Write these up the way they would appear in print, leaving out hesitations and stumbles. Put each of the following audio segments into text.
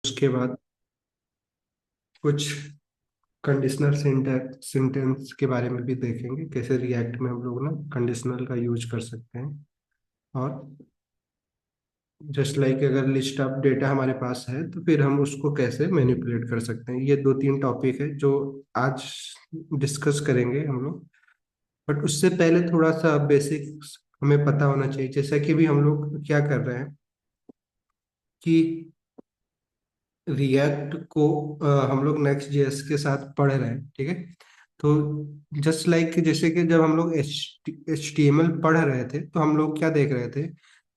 उसके बाद कुछ कंडीशनल सेंटेंस के बारे में भी देखेंगे, कैसे रिएक्ट में हम लोग ना कंडीशनल का यूज कर सकते हैं। और जस्ट लाइक अगर लिस्ट ऑफ डेटा हमारे पास है तो फिर हम उसको कैसे मैनिपुलेट कर सकते हैं। ये दो तीन टॉपिक है जो आज डिस्कस करेंगे हम लोग। बट उससे पहले थोड़ा सा बेसिक्स हमें पता होना चाहिए। जैसा कि भी हम लोग क्या कर रहे हैं कि रिएक्ट को हम लोग नेक्स्ट जेएस के साथ पढ़ रहे हैं, ठीक है। तो जस्ट लाइक जैसे कि जब हम लोग एच टी एम एल पढ़ रहे थे तो हम लोग क्या देख रहे थे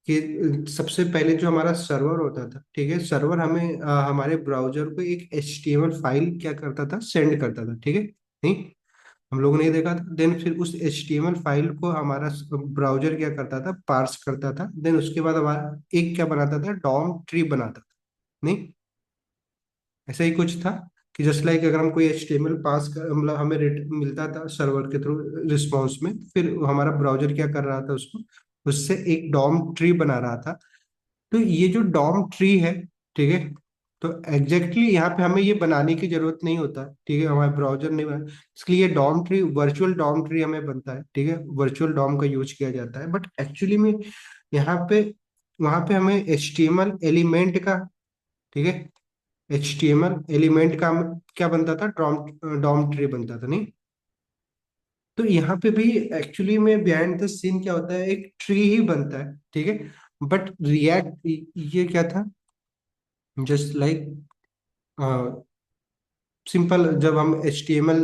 कि सबसे पहले जो हमारा सर्वर होता था, ठीक है, सर्वर हमें हमारे ब्राउजर को एक H T M L file क्या करता था, सेंड करता था, ठीक है। नहीं, हम लोग नहीं देखा था। देन फिर उस H T M L file को हमारा ब्राउजर क्या करता था, पार्स करता था। देन उसके बाद हमारा एक क्या बनाता था, डॉम ट्री बनाता था। नहीं, ऐसा ही कुछ था कि जस्ट लाइक अगर हम कोई HTML पास कर, मतलब हमें मिलता था सर्वर के थ्रू रिस्पॉन्स में, फिर हमारा ब्राउजर क्या कर रहा था, उसको उससे एक डॉम ट्री बना रहा था। तो ये जो डॉम ट्री है, ठीक है, तो एग्जैक्टली यहाँ पे हमें ये बनाने की जरूरत नहीं होता, ठीक है, हमारे ब्राउजर नहीं बना। इसलिए ये DOM tree, virtual DOM tree हमें बनता है, ठीक है, वर्चुअल डॉम का यूज किया जाता है। बट एक्चुअली में यहाँ पे, वहाँ पे हमें HTML एलिमेंट का, ठीक है, HTML एलिमेंट का क्या बनता था, डॉम डॉम ट्री बनता था। नहीं, तो यहाँ पे भी एक्चुअली में बिहाइंड द सीन क्या होता है, एक ट्री ही बनता है, ठीक है। बट रिएक्ट ये क्या था, जस्ट लाइक सिंपल जब हम HTML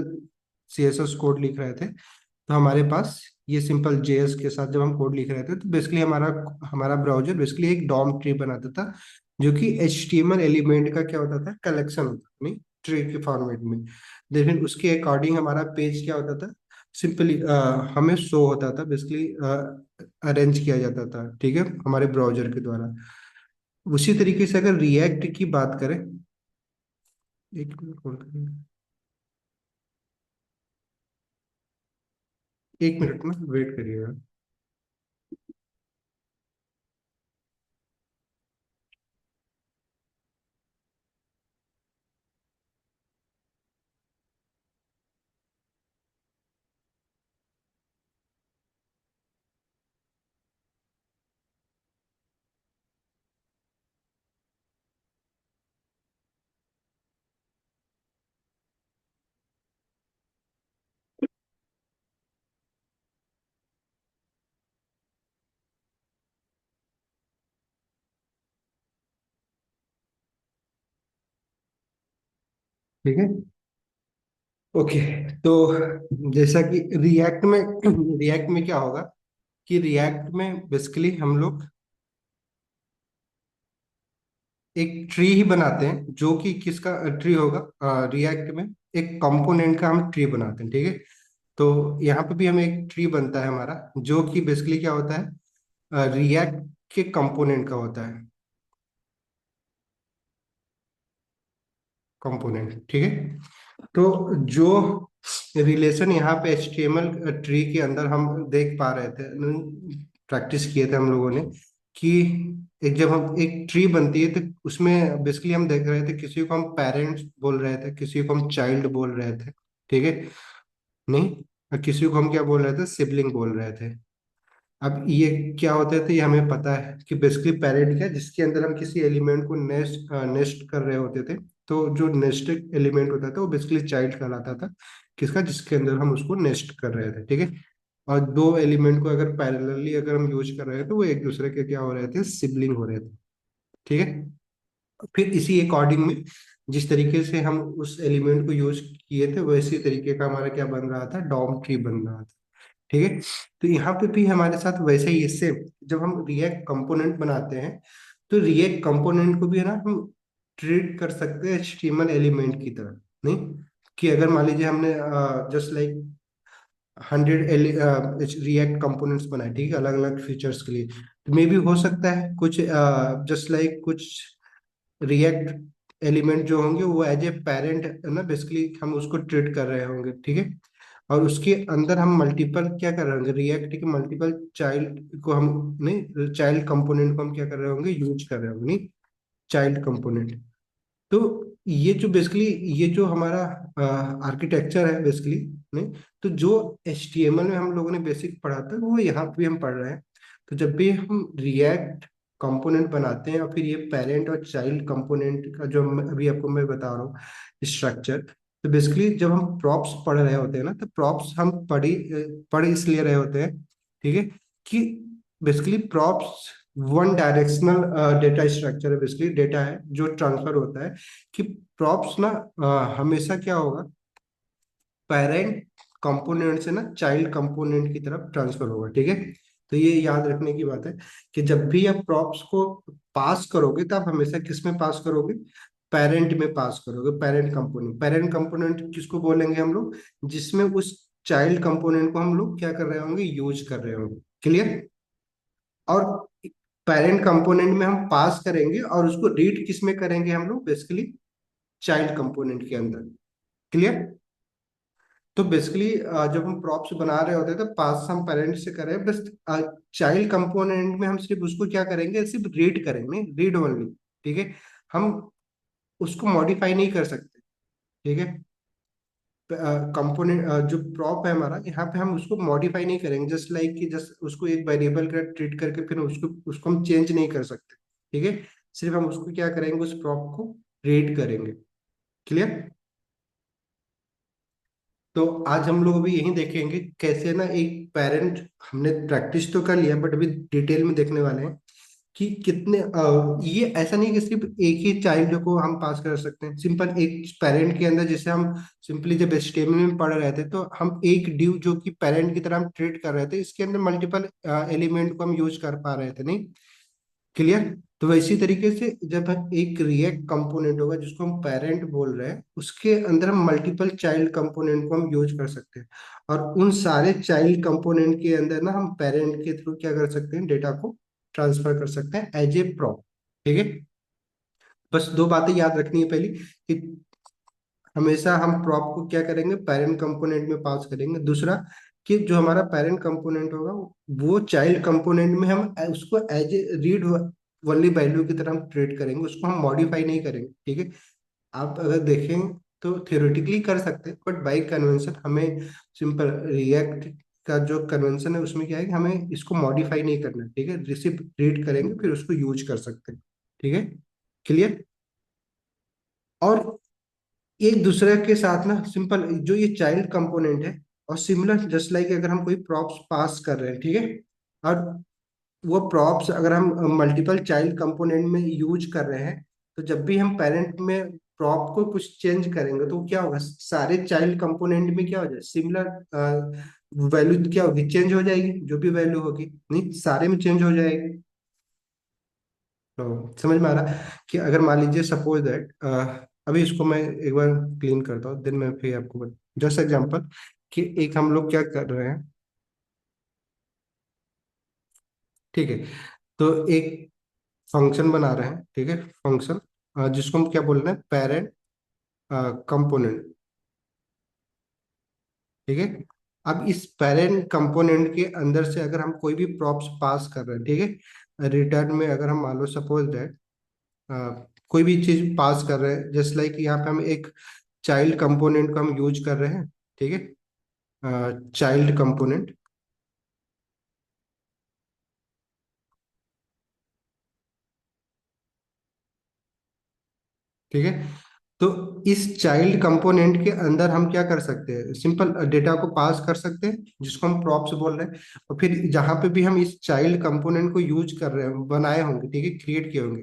CSS कोड लिख रहे थे तो हमारे पास ये सिंपल JS के साथ जब हम कोड लिख रहे थे तो बेसिकली हमारा हमारा ब्राउजर बेसिकली एक डॉम ट्री बनाता था, जो कि HTML एलिमेंट का क्या होता था, कलेक्शन होता था, नहीं, ट्री के फॉर्मेट में। लेकिन उसके अकॉर्डिंग हमारा पेज क्या होता था, सिंपली हमें शो होता था, बेसिकली अरेंज किया जाता था, ठीक है, हमारे ब्राउजर के द्वारा। उसी तरीके से अगर रिएक्ट की बात करें, एक मिनट होल्ड करिए, एक मिनट में वेट करिएगा। ठीक है, ओके। तो जैसा कि रिएक्ट में क्या होगा कि रिएक्ट में बेसिकली हम लोग एक ट्री ही बनाते हैं, जो कि किसका ट्री होगा, रिएक्ट में एक कंपोनेंट का हम ट्री बनाते हैं, ठीक है। तो यहाँ पे भी हमें एक ट्री बनता है हमारा, जो कि बेसिकली क्या होता है, रिएक्ट के कंपोनेंट का होता है, कंपोनेंट, ठीक है। तो जो रिलेशन यहाँ पे HTML ट्री के अंदर हम देख पा रहे थे, प्रैक्टिस किए थे हम लोगों ने, कि एक जब हम एक ट्री बनती है तो उसमें बेसिकली हम देख रहे थे, किसी को हम पेरेंट्स बोल रहे थे, किसी को हम चाइल्ड बोल रहे थे, ठीक है। नहीं, और किसी को हम क्या बोल रहे थे, सिबलिंग बोल रहे थे। अब ये क्या होते थे, ये हमें पता है कि बेसिकली पेरेंट क्या, जिसके अंदर हम किसी एलिमेंट को नेस्ट नेस्ट कर रहे होते थे। तो जो नेस्टेड एलिमेंट होता था वो बेसिकली चाइल्ड कहलाता था, किसका, जिसके अंदर हम उसको नेस्ट कर रहे थे, ठीक है। और दो एलिमेंट को अगर पैरेलली अगर हम यूज कर रहे थे तो वो एक दूसरे के क्या हो रहे थे, सिबलिंग हो रहे थे, ठीक है। फिर इसी अकॉर्डिंग में जिस तरीके से हम उस एलिमेंट को यूज किए थे, वैसी तरीके का हमारा क्या बन रहा था, डॉम ट्री बन रहा था, ठीक है। तो यहाँ पे भी हमारे साथ वैसे ही, इससे जब हम रिएक्ट कंपोनेंट बनाते हैं तो रिएक्ट कंपोनेंट को भी है ना हम ट्रीट कर सकते हैं HTML एलिमेंट की तरह। नहीं, कि अगर मान लीजिए हमने जस्ट लाइक 100 रिएक्ट कंपोनेंट्स बनाए, ठीक है, अलग अलग फीचर्स के लिए, तो मे भी हो सकता है कुछ जस्ट लाइक कुछ रिएक्ट एलिमेंट जो होंगे वो एज ए पेरेंट ना, बेसिकली हम उसको ट्रीट कर रहे होंगे, ठीक है। और उसके अंदर हम मल्टीपल क्या कर रहे होंगे, रिएक्ट के मल्टीपल चाइल्ड को हम, नहीं, चाइल्ड कंपोनेंट को हम क्या कर रहे होंगे, यूज कर रहे होंगे, नहीं, चाइल्ड कंपोनेंट, तो ये जो बेसिकली, ये जो हमारा आर्किटेक्चर है बेसिकली, ने तो जो HTML में हम लोगों ने बेसिक पढ़ा था वो यहाँ पे हम पढ़ रहे हैं। तो जब भी हम रिएक्ट कंपोनेंट बनाते हैं और फिर ये पेरेंट और चाइल्ड कंपोनेंट का जो अभी आपको मैं बता रहा हूँ स्ट्रक्चर, तो बेसिकली जब हम प्रॉप्स पढ़ रहे होते हैं ना, तो प्रॉप्स हम पढ़ इसलिए रहे होते हैं, ठीक है, कि basically props one directional data structure है, बेसिकली डेटा है जो ट्रांसफर होता है, कि प्रॉप्स ना हमेशा क्या होगा, पेरेंट कंपोनेंट से ना चाइल्ड कंपोनेंट की तरफ ट्रांसफर होगा, ठीक है। तो ये याद रखने की बात है कि जब भी आप प्रॉप्स को पास करोगे तो आप हमेशा किस में पास करोगे, पेरेंट में पास करोगे, पेरेंट कंपोनेंट। पेरेंट कंपोनेंट किसको बोलेंगे हम लोग, जिसमें उस चाइल्ड कंपोनेंट को हम लोग क्या कर रहे होंगे, यूज कर रहे होंगे, क्लियर। और पेरेंट कंपोनेंट में हम पास करेंगे और उसको रीड किस में करेंगे हम लोग, बेसिकली चाइल्ड कंपोनेंट के अंदर, क्लियर। तो बेसिकली जब हम प्रॉप्स बना रहे होते हैं तो पास हम पेरेंट से करें बस, चाइल्ड कंपोनेंट में हम सिर्फ उसको क्या करेंगे, सिर्फ रीड करेंगे, रीड ओनली, ठीक है। हम उसको मॉडिफाई नहीं कर सकते, ठीक है। कंपोनेंट जो प्रॉप है हमारा, यहाँ पे हम उसको मॉडिफाई नहीं करेंगे, जस्ट लाइक कि जस्ट उसको एक वेरिएबल का ट्रीट करके फिर उसको उसको हम चेंज नहीं कर सकते, ठीक है। सिर्फ हम उसको क्या करेंगे, उस प्रॉप को रीड करेंगे, क्लियर। तो आज हम लोग अभी यही देखेंगे कैसे ना एक पेरेंट, हमने प्रैक्टिस तो कर लिया बट अभी डिटेल में देखने वाले हैं कि कितने ये ऐसा नहीं कि सिर्फ एक ही चाइल्ड को हम पास कर सकते हैं, सिंपल एक पेरेंट के अंदर, जैसे हम सिंपली जब एचटीएमएल में पढ़ रहे थे तो हम एक ड्यू जो कि पेरेंट की तरह हम ट्रीट कर रहे थे, इसके अंदर मल्टीपल एलिमेंट को हम यूज कर पा रहे थे, नहीं, क्लियर। तो वैसी तरीके से जब एक रिएक्ट कंपोनेंट होगा जिसको हम पेरेंट बोल रहे हैं, उसके अंदर हम मल्टीपल चाइल्ड कंपोनेंट को हम यूज कर सकते हैं, और उन सारे चाइल्ड कंपोनेंट के अंदर ना हम पेरेंट के थ्रू क्या कर सकते हैं, डेटा को ट्रांसफर कर सकते हैं एज ए प्रॉप, ठीक है। बस दो बातें याद रखनी है, पहली कि हमेशा हम प्रॉप को क्या करेंगे, पेरेंट कंपोनेंट में पास करेंगे। दूसरा कि जो हमारा पेरेंट कंपोनेंट होगा वो चाइल्ड कंपोनेंट में हम उसको as a read only value की तरह हम ट्रीट करेंगे, उसको हम मॉडिफाई नहीं करेंगे, ठीक है। आप अगर देखें तो थियोरेटिकली कर सकते हैं बट बाई कन्वेंशन हमें सिंपल रिएक्ट का जो कन्वेंशन है उसमें क्या है कि हमें इसको मॉडिफाई नहीं करना है, ठीक है, रिसिप्ट रीड करेंगे फिर उसको यूज कर सकते हैं, ठीक है, क्लियर। और एक दूसरे के साथ ना सिंपल जो ये चाइल्ड कंपोनेंट है, और सिमिलर जस्ट लाइक अगर हम कोई प्रॉप्स पास कर रहे हैं, ठीक है, और वो प्रॉप्स अगर हम मल्टीपल चाइल्ड कंपोनेंट में यूज कर रहे हैं, तो जब भी हम पेरेंट में प्रॉप को कुछ चेंज करेंगे तो क्या होगा, सारे चाइल्ड कंपोनेंट में क्या हो जाए, सिमिलर वैल्यू क्या होगी, चेंज हो जाएगी, जो भी वैल्यू होगी नहीं सारे में चेंज हो जाएगी। तो समझ में आ रहा है कि अगर मान लीजिए सपोज दैट, अभी इसको मैं एक बार क्लीन करता हूँ, दिन में फिर आपको जस्ट एग्जांपल कि एक हम लोग क्या कर रहे हैं, ठीक है। तो एक फंक्शन बना रहे हैं, ठीक है, फंक्शन जिसको हम क्या बोल रहे हैं, पेरेंट कंपोनेंट, ठीक है। अब इस पेरेंट कंपोनेंट के अंदर से अगर हम कोई भी प्रॉप्स पास कर रहे हैं, ठीक है, रिटर्न में अगर हम मान लो सपोज दैट कोई भी चीज पास कर रहे हैं, जस्ट लाइक यहाँ पे हम एक चाइल्ड कंपोनेंट को हम यूज कर रहे हैं, ठीक है, चाइल्ड कंपोनेंट, ठीक है। तो इस चाइल्ड कंपोनेंट के अंदर हम क्या कर सकते हैं, सिंपल डेटा को पास कर सकते हैं जिसको हम प्रॉप्स बोल रहे हैं, और फिर जहां पे भी हम इस चाइल्ड कंपोनेंट को यूज कर रहे हैं, बनाए होंगे, ठीक है, क्रिएट किए होंगे,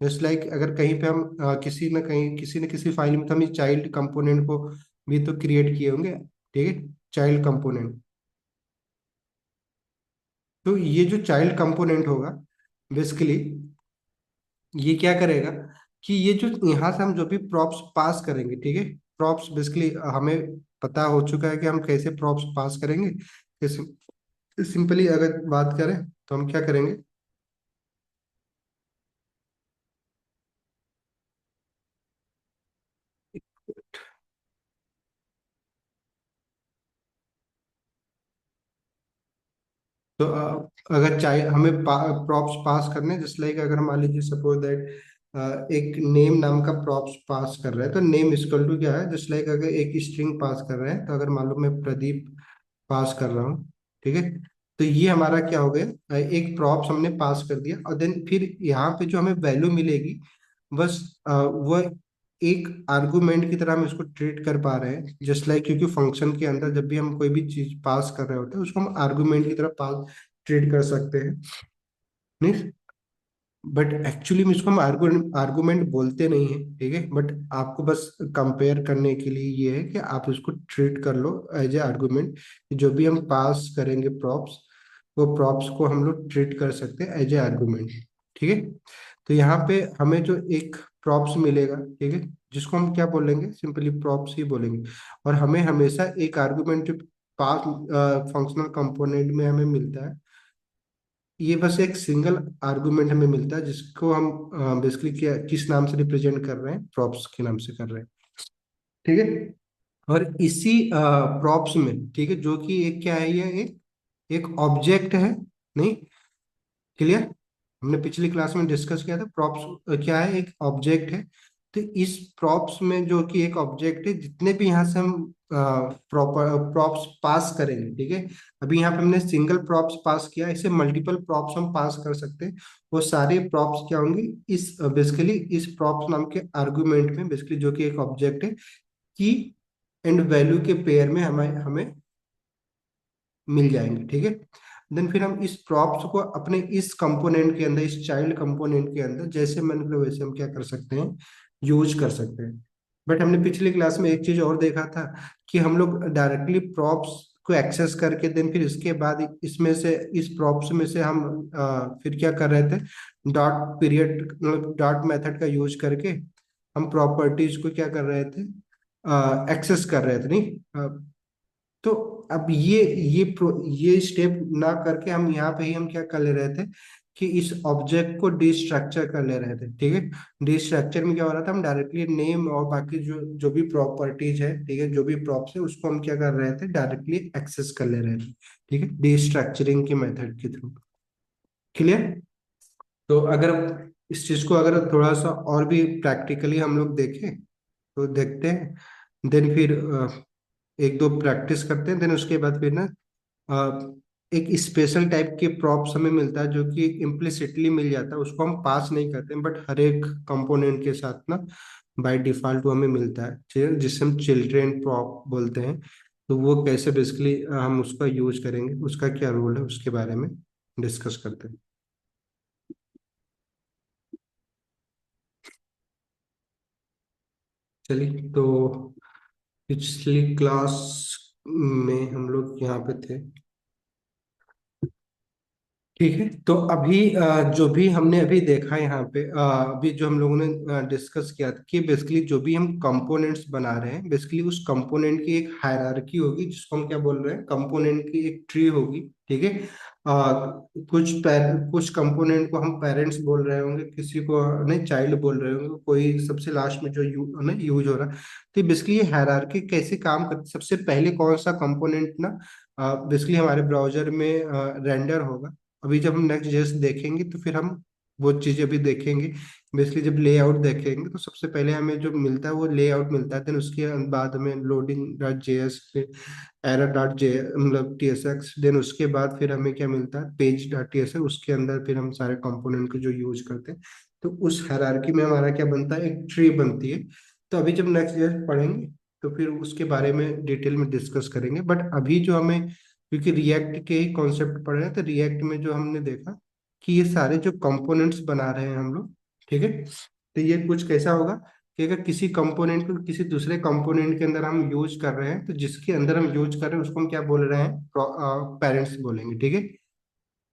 जस्ट लाइक अगर कहीं पे हम किसी न कहीं किसी न किसी फाइल में तो हम इस चाइल्ड कंपोनेंट को भी तो क्रिएट किए होंगे, ठीक है, चाइल्ड कंपोनेंट। तो ये जो चाइल्ड कंपोनेंट होगा बेसिकली ये क्या करेगा कि ये जो यहाँ से हम जो भी प्रॉप्स पास करेंगे, ठीक है, प्रॉप्स बेसिकली हमें पता हो चुका है कि हम कैसे प्रॉप्स पास करेंगे। सिंपली अगर बात करें तो हम क्या करेंगे, तो अगर चाहे हमें प्रॉप्स पास करने, जस्ट लाइक अगर मान लीजिए सपोज दैट एक नेम नाम का प्रॉप्स पास कर रहे हैं, तो नेम इक्वल टू क्या है, जस्ट लाइक अगर एक स्ट्रिंग पास कर रहे हैं, तो अगर मान लो मैं प्रदीप पास कर रहा हूँ, ठीक है, तो ये हमारा क्या हो गया, एक प्रॉप्स हमने पास कर दिया, और देन फिर यहाँ पे जो हमें वैल्यू मिलेगी, बस वो एक आर्गुमेंट की तरह हम इसको ट्रीट कर पा रहे हैं, जस्ट लाइक, क्योंकि फंक्शन के अंदर जब भी हम कोई भी चीज पास कर रहे होते हैं उसको हम आर्गुमेंट की तरह पास ट्रीट कर सकते हैं, नहीं, बट एक्चुअली में इसको हम आर्गुमेंट बोलते नहीं है, ठीक है, बट आपको बस कंपेयर करने के लिए ये है कि आप इसको ट्रीट कर लो एज ए आर्गुमेंट, जो भी हम पास करेंगे प्रॉप्स, वो प्रॉप्स को हम लोग ट्रीट कर सकते हैं एज ए आर्गुमेंट, ठीक है। तो यहाँ पे हमें जो एक प्रॉप्स मिलेगा, ठीक है, जिसको हम क्या बोलेंगे, सिंपली प्रॉप्स ही बोलेंगे, और हमें हमेशा एक आर्गुमेंट पास फंक्शनल कंपोनेंट में हमें मिलता है, ये बस एक सिंगल आर्गुमेंट हमें मिलता है, जिसको हम बेसिकली क्या किस नाम से रिप्रेजेंट कर रहे हैं, प्रॉप्स के नाम से कर रहे हैं, ठीक है। और इसी प्रॉप्स में, ठीक है, जो कि एक क्या है, ये एक ऑब्जेक्ट है, नहीं, क्लियर, हमने पिछली क्लास में डिस्कस किया था, प्रॉप्स क्या है, एक ऑब्जेक्ट है। तो इस प्रॉप्स में जो कि एक ऑब्जेक्ट है, जितने भी यहाँ से हम प्रॉपर प्रॉप्स पास करेंगे, ठीक है, अभी यहाँ पे हमने सिंगल प्रॉप्स पास किया, इसे मल्टीपल प्रॉप्स हम पास कर सकते हैं, वो सारे प्रॉप्स क्या होंगे, इस बेसिकली इस प्रॉप्स नाम के आर्गुमेंट में, बेसिकली जो कि एक ऑब्जेक्ट है, की एंड वैल्यू के पेयर में हमें हमें मिल जाएंगे, ठीक है। देन फिर हम इस प्रॉप्स को अपने इस कंपोनेंट के अंदर, इस चाइल्ड कंपोनेंट के अंदर, जैसे मन करो वैसे हम क्या कर सकते हैं, यूज कर सकते हैं। बट हमने पिछली क्लास में एक चीज और देखा था, कि हम लोग डायरेक्टली प्रॉप्स को एक्सेस करके देन फिर इसके बाद इसमें से, इस प्रॉप्स में से हम फिर क्या कर रहे थे, डॉट पीरियड मतलब डॉट मेथड का यूज करके हम प्रॉपर्टीज को क्या कर रहे थे, एक्सेस कर रहे थे, नहीं, तो अब ये स्टेप ना करके हम यहाँ पे ही हम क्या कर ले रहे थे, कि इस ऑब्जेक्ट को डिस्ट्रक्चर कर ले रहे थे, ठीक है। डिस्ट्रक्चर में क्या हो रहा था, हम डायरेक्टली नेम और बाकी जो जो भी प्रॉपर्टीज है, ठीक है, जो भी प्रॉप्स है, उसको हम क्या कर रहे थे, डायरेक्टली एक्सेस कर ले रहे थे, ठीक है, डिस्ट्रक्चरिंग के मेथड के थ्रू, क्लियर। तो अगर इस चीज को अगर थोड़ा सा और भी प्रैक्टिकली हम लोग देखें, तो देखते हैं, देन फिर एक दो प्रैक्टिस करते हैं, देन उसके बाद फिर ना अ, एक स्पेशल टाइप के प्रॉप्स हमें मिलता है, जो कि इम्प्लिसिटली मिल जाता है, उसको हम पास नहीं करते हैं, बट हर एक कंपोनेंट के साथ ना बाय डिफॉल्ट वो हमें मिलता है, जिसे हम चिल्ड्रेन प्रॉप बोलते हैं। तो वो कैसे बेसिकली हम उसका यूज करेंगे, उसका क्या रोल है, उसके बारे में डिस्कस करते हैं। चलिए, तो पिछली क्लास में हम लोग यहाँ पे थे, ठीक है। तो अभी जो भी हमने अभी देखा यहाँ पे, अभी जो हम लोगों ने डिस्कस किया था, कि बेसिकली जो भी हम कंपोनेंट्स बना रहे हैं, बेसिकली उस कंपोनेंट की एक हायरार्की होगी, जिसको हम क्या बोल रहे हैं, कंपोनेंट की एक ट्री होगी, ठीक है। कुछ कंपोनेंट को हम पेरेंट्स बोल रहे होंगे, किसी को नहीं चाइल्ड बोल रहे होंगे, कोई सबसे लास्ट में जो नहीं यूज हो रहा। तो बेसिकली ये हायरार्की कैसे काम करती, सबसे पहले कौन सा कंपोनेंट ना बेसिकली हमारे ब्राउजर में रेंडर होगा। अभी जब हम नेक्स्ट जेएस देखेंगे, तो फिर हम वो चीजें भी देखेंगे, बेसिकली जब लेआउट देखेंगे, तो सबसे पहले हमें जो मिलता है वो लेआउट मिलता है, देन उसके बाद हमें लोडिंग डॉट जेएस, फिर एरर डॉट जे मतलब टीएसएक्स, देन उसके बाद फिर हमें क्या मिलता है, पेज डॉट टीएसएक्स, उसके अंदर फिर हम सारे कंपोनेंट को जो यूज करते हैं, तो उस हायरार्की में हमारा क्या बनता है, एक ट्री बनती है। तो अभी जब नेक्स्ट जेएस पढ़ेंगे, तो फिर उसके बारे में डिटेल में डिस्कस करेंगे, बट अभी जो हमें, क्योंकि रिएक्ट के ही कॉन्सेप्ट पढ़ रहे हैं, तो रिएक्ट में जो हमने देखा, कि ये सारे जो कंपोनेंट्स बना रहे हैं हम लोग, ठीक है, तो ये कुछ कैसा होगा, कि अगर किसी कंपोनेंट को किसी दूसरे कंपोनेंट के अंदर हम यूज कर रहे हैं, तो जिसके अंदर हम यूज कर रहे हैं उसको हम क्या बोल रहे हैं, पेरेंट्स बोलेंगे, ठीक है,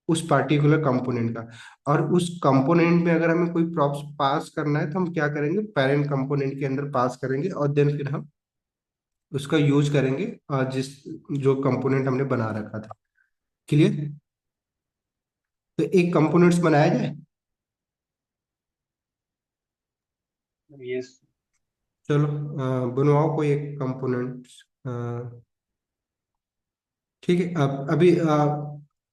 उस पार्टिकुलर कंपोनेंट का। और उस कंपोनेंट में अगर हमें कोई प्रॉप्स पास करना है, तो हम क्या करेंगे, पेरेंट कंपोनेंट के अंदर पास करेंगे, और देन फिर हम उसका यूज करेंगे जिस जो कंपोनेंट हमने बना रखा था, क्लियर। तो एक कंपोनेंट्स बनाया जाए। यस। चलो, बनवाओ कोई एक कंपोनेंट, ठीक है। अब अभी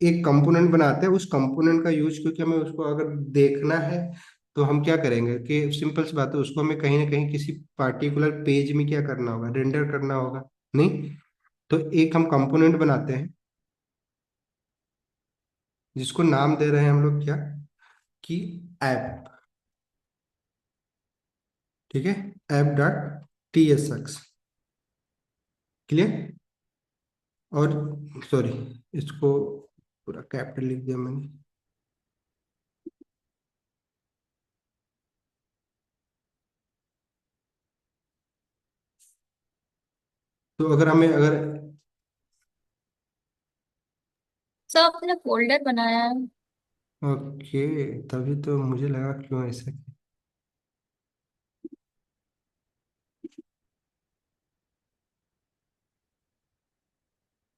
एक कंपोनेंट बनाते हैं, उस कंपोनेंट का यूज, क्योंकि हमें उसको अगर देखना है, तो हम क्या करेंगे कि सिंपल सी बात है, उसको हमें कहीं ना कहीं किसी पार्टिकुलर पेज में क्या करना होगा, रेंडर करना होगा। नहीं, तो एक हम कंपोनेंट बनाते हैं जिसको नाम दे रहे हैं हम लोग क्या, कि ऐप। ठीक है, ऐप डॉट tsx। क्लियर। और सॉरी, इसको पूरा कैपिटल लिख दिया मैंने। तो अगर हमें अगर सब अपने फोल्डर बनाया है। ओके, तभी तो मुझे लगा क्यों ऐसे।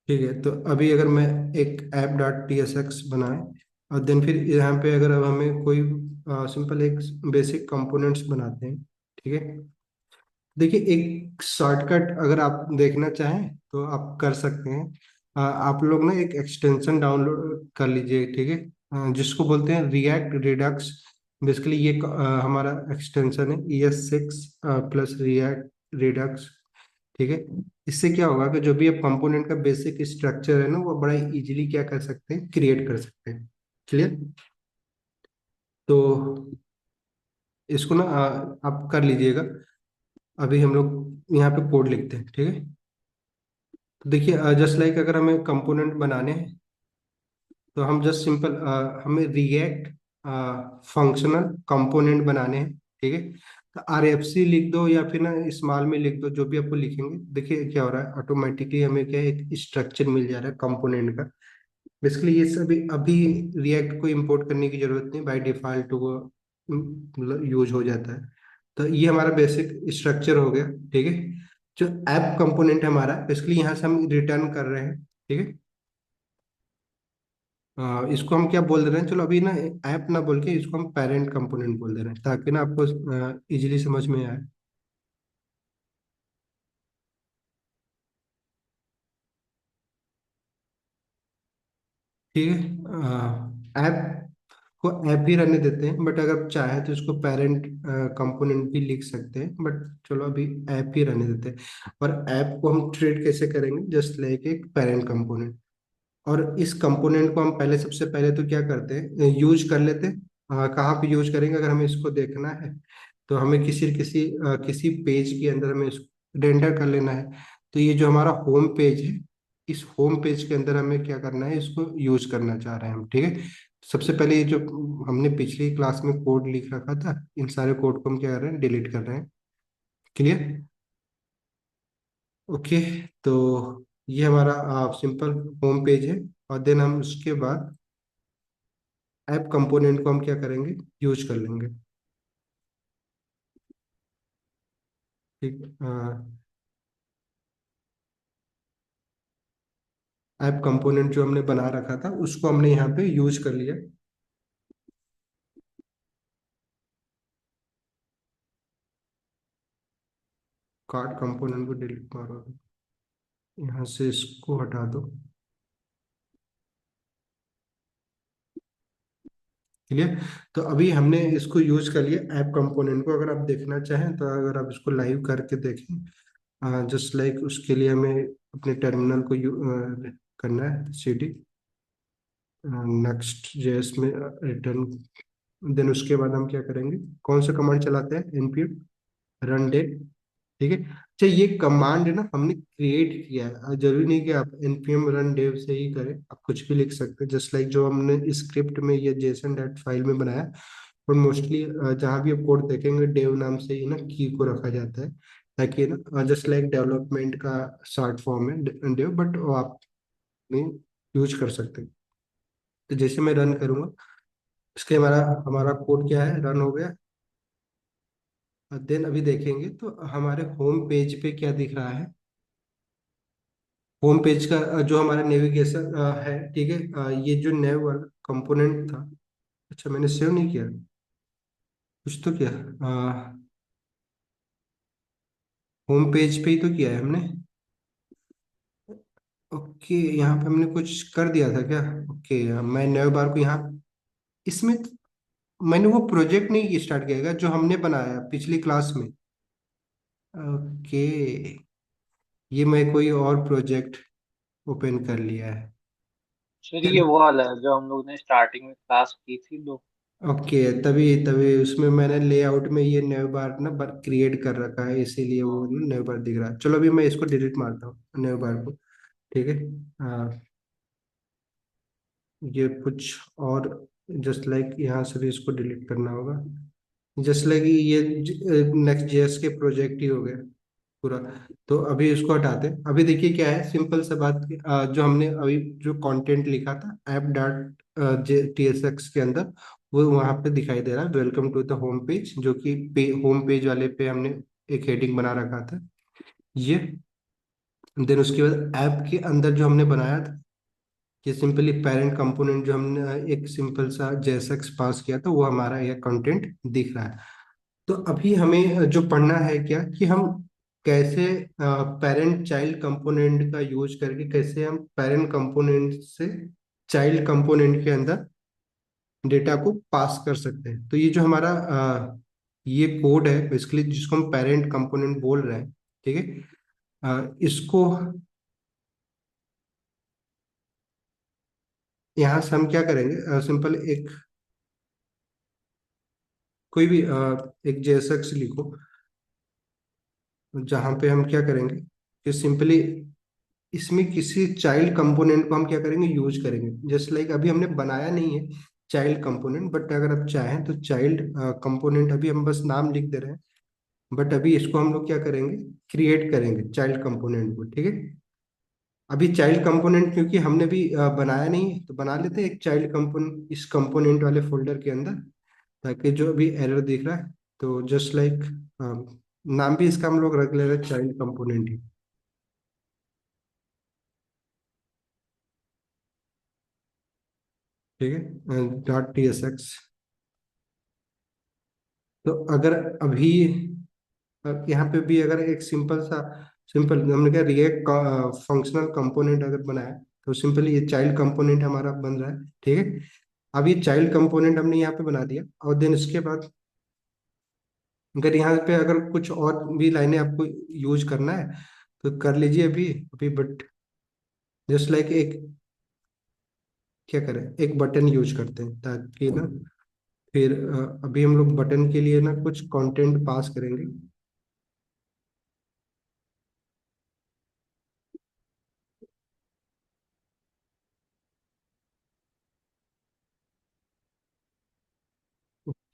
ठीक है, तो अभी अगर मैं एक app dot T S x बनाए, और देन फिर यहाँ पे अगर अब हमें कोई सिंपल एक बेसिक कंपोनेंट्स बनाते हैं। ठीक है, देखिए एक शॉर्टकट अगर आप देखना चाहें तो आप कर सकते हैं। आप लोग ना एक एक्सटेंशन डाउनलोड कर लीजिए। ठीक है, जिसको बोलते हैं रिएक्ट रिडक्स। बेसिकली ये हमारा एक्सटेंशन है ES6 प्लस रिएक्ट रिडक्स। ठीक है, इससे क्या होगा कि जो भी आप कंपोनेंट का बेसिक स्ट्रक्चर है ना, वो बड़ा इजीली क्या कर सकते हैं, क्रिएट कर सकते हैं। क्लियर। तो इसको ना आप कर लीजिएगा। अभी हम लोग यहाँ पे कोड लिखते हैं। ठीक है, तो देखिए जस्ट लाइक अगर हमें कंपोनेंट बनाने हैं, तो हम जस्ट सिंपल हमें रिएक्ट फंक्शनल कंपोनेंट बनाने हैं। ठीक है, तो RFC लिख दो या फिर ना स्मॉल में लिख दो, जो भी आपको लिखेंगे। देखिए क्या हो रहा है, ऑटोमेटिकली हमें क्या है, एक स्ट्रक्चर मिल जा रहा है कंपोनेंट का। बेसिकली ये सभी अभी रिएक्ट को इंपोर्ट करने की जरूरत नहीं, बाय डिफॉल्ट वो यूज हो जाता है। तो ये हमारा बेसिक स्ट्रक्चर हो गया। ठीक है, जो ऐप कंपोनेंट है हमारा, बेसिकली यहाँ से हम रिटर्न कर रहे हैं। ठीक है, इसको हम क्या बोल दे रहे हैं, चलो अभी ना ऐप ना बोल के इसको हम पेरेंट कंपोनेंट बोल दे रहे हैं, ताकि ना आपको इजीली समझ में आए। ठीक है, ऐप को ऐप ही रहने देते हैं, बट अगर चाहे तो इसको पेरेंट कंपोनेंट भी लिख सकते हैं, बट चलो अभी ऐप ही रहने देते हैं। और ऐप को हम ट्रीट कैसे करेंगे, जस्ट लाइक एक पेरेंट कंपोनेंट। और इस कंपोनेंट को हम पहले, सबसे पहले तो क्या करते हैं, यूज कर लेते हैं। कहाँ पे यूज करेंगे, अगर हमें इसको देखना है तो हमें किसी पेज के अंदर हमें इसको रेंडर कर लेना है। तो ये जो हमारा होम पेज है, इस होम पेज के अंदर हमें क्या करना है, इसको यूज करना चाह रहे हैं हम। ठीक है, सबसे पहले ये जो हमने पिछली क्लास में कोड लिख रखा था, इन सारे कोड को हम क्या कर रहे हैं, डिलीट कर रहे हैं। क्लियर। ओके, तो ये हमारा सिंपल होम पेज है। और देन हम उसके बाद ऐप कंपोनेंट को हम क्या करेंगे, यूज कर लेंगे। ठीक, ऐप कंपोनेंट जो हमने बना रखा था उसको हमने यहाँ पे यूज कर लिया। कार्ड कंपोनेंट को डिलीट मारो, यहाँ से इसको हटा दो। क्लियर। तो अभी हमने इसको यूज कर लिया ऐप कंपोनेंट को। अगर आप देखना चाहें तो अगर आप इसको लाइव करके देखें, जस्ट लाइक उसके लिए हमें अपने टर्मिनल को करना है CD नेक्स्ट जेएस में रिटर्न। देन उसके बाद हम क्या करेंगे, कौन सा कमांड चलाते हैं, npm रन डे। ठीक है, अच्छा ये कमांड है ना, हमने क्रिएट किया है। जरूरी नहीं कि आप npm रन डेव से ही करें, आप कुछ भी लिख सकते हैं, जस्ट लाइक जो हमने स्क्रिप्ट में ये जेसन डॉट फाइल में बनाया। और मोस्टली जहाँ भी आप कोड देखेंगे, डेव नाम से ही ना की को रखा जाता है, ताकि ना जस्ट लाइक डेवलपमेंट का शॉर्ट फॉर्म है डेव, बट वो आप नहीं यूज कर सकते हैं। तो जैसे मैं रन करूंगा, इसके हमारा हमारा कोड क्या है, रन हो गया। देन अभी देखेंगे तो हमारे होम पेज पे क्या दिख रहा है, होम पेज का जो हमारा नेविगेशन है। ठीक है, ये जो नेव वाला कंपोनेंट था, अच्छा मैंने सेव नहीं किया, कुछ तो किया। होम पेज पे ही तो किया है हमने। ओके, यहाँ पे हमने कुछ कर दिया था क्या। ओके, मैं नेव बार को यहाँ इसमें मैंने वो प्रोजेक्ट नहीं स्टार्ट किया जो हमने बनाया पिछली क्लास में। ओके, ये मैं कोई और प्रोजेक्ट ओपन कर लिया है। सर ये वो वाला है जो हम लोग ने स्टार्टिंग में क्लास की थी दो। ओके, तभी तभी उसमें मैंने लेआउट में ये नए बार ना बार क्रिएट कर रखा है, इसीलिए वो हाँ। नए बार दिख रहा है। चलो अभी मैं इसको डिलीट मारता हूँ नए बार को। ठीक है। ये कुछ और, जस्ट लाइक यहाँ से भी इसको डिलीट करना होगा। जस्ट लाइक ये नेक्स्ट जेएस के प्रोजेक्ट ही हो गए पूरा। तो अभी इसको हटाते हैं। अभी देखिए क्या है, सिंपल सा बात जो हमने अभी जो कंटेंट लिखा था ऐप डॉट टीएसएक्स के अंदर, वो वहां पे दिखाई दे रहा है, welcome to the home page, जो कि होम पेज वाले पे हमने एक हेडिंग बना रखा था ये। देन उसके बाद ऐप के अंदर जो हमने बनाया था, ये सिंपली पेरेंट कंपोनेंट जो हमने एक सिंपल सा जेएसएक्स पास किया था, वो हमारा यह कंटेंट दिख रहा है। तो अभी हमें जो पढ़ना है क्या, कि हम कैसे पेरेंट चाइल्ड कंपोनेंट का यूज करके कैसे हम पेरेंट कंपोनेंट से चाइल्ड कंपोनेंट के अंदर डेटा को पास कर सकते हैं। तो ये जो हमारा ये कोड है बेसिकली, जिसको हम पेरेंट कंपोनेंट बोल रहे हैं, ठीक है। इसको यहाँ से हम क्या करेंगे, सिंपल एक कोई भी एक जेएसएक्स लिखो, जहाँ पे हम क्या करेंगे कि सिंपली इसमें किसी चाइल्ड कंपोनेंट को हम क्या करेंगे, यूज करेंगे। जस्ट लाइक अभी हमने बनाया नहीं है चाइल्ड कंपोनेंट, बट अगर आप चाहें तो चाइल्ड कंपोनेंट, अभी हम बस नाम लिख दे रहे हैं, बट अभी इसको हम लोग क्या करेंगे, क्रिएट करेंगे चाइल्ड कंपोनेंट को। ठीक है। अभी चाइल्ड कंपोनेंट क्योंकि हमने भी बनाया नहीं है, तो बना लेते हैं एक चाइल्ड कंपोनेंट इस कंपोनेंट वाले फोल्डर के अंदर, ताकि जो अभी एरर दिख रहा है, तो जस्ट लाइक नाम भी इसका हम लोग रख ले रहे हैं चाइल्ड कंपोनेंट ही। ठीक है, डॉट टी एस एक्स। तो अगर अभी यहाँ पे भी अगर एक सिंपल हमने क्या रिएक्ट फंक्शनल कंपोनेंट अगर बनाया, तो सिंपली ये चाइल्ड कंपोनेंट हमारा बन रहा है। ठीक है। अब ये चाइल्ड कंपोनेंट हमने यहाँ पे बना दिया, और देन इसके बाद अगर यहाँ पे अगर कुछ और भी लाइनें आपको यूज करना है तो कर लीजिए अभी अभी, बट जस्ट लाइक एक क्या करें, एक बटन यूज करते हैं ताकि ना फिर अभी हम लोग बटन के लिए ना कुछ कंटेंट पास करेंगे।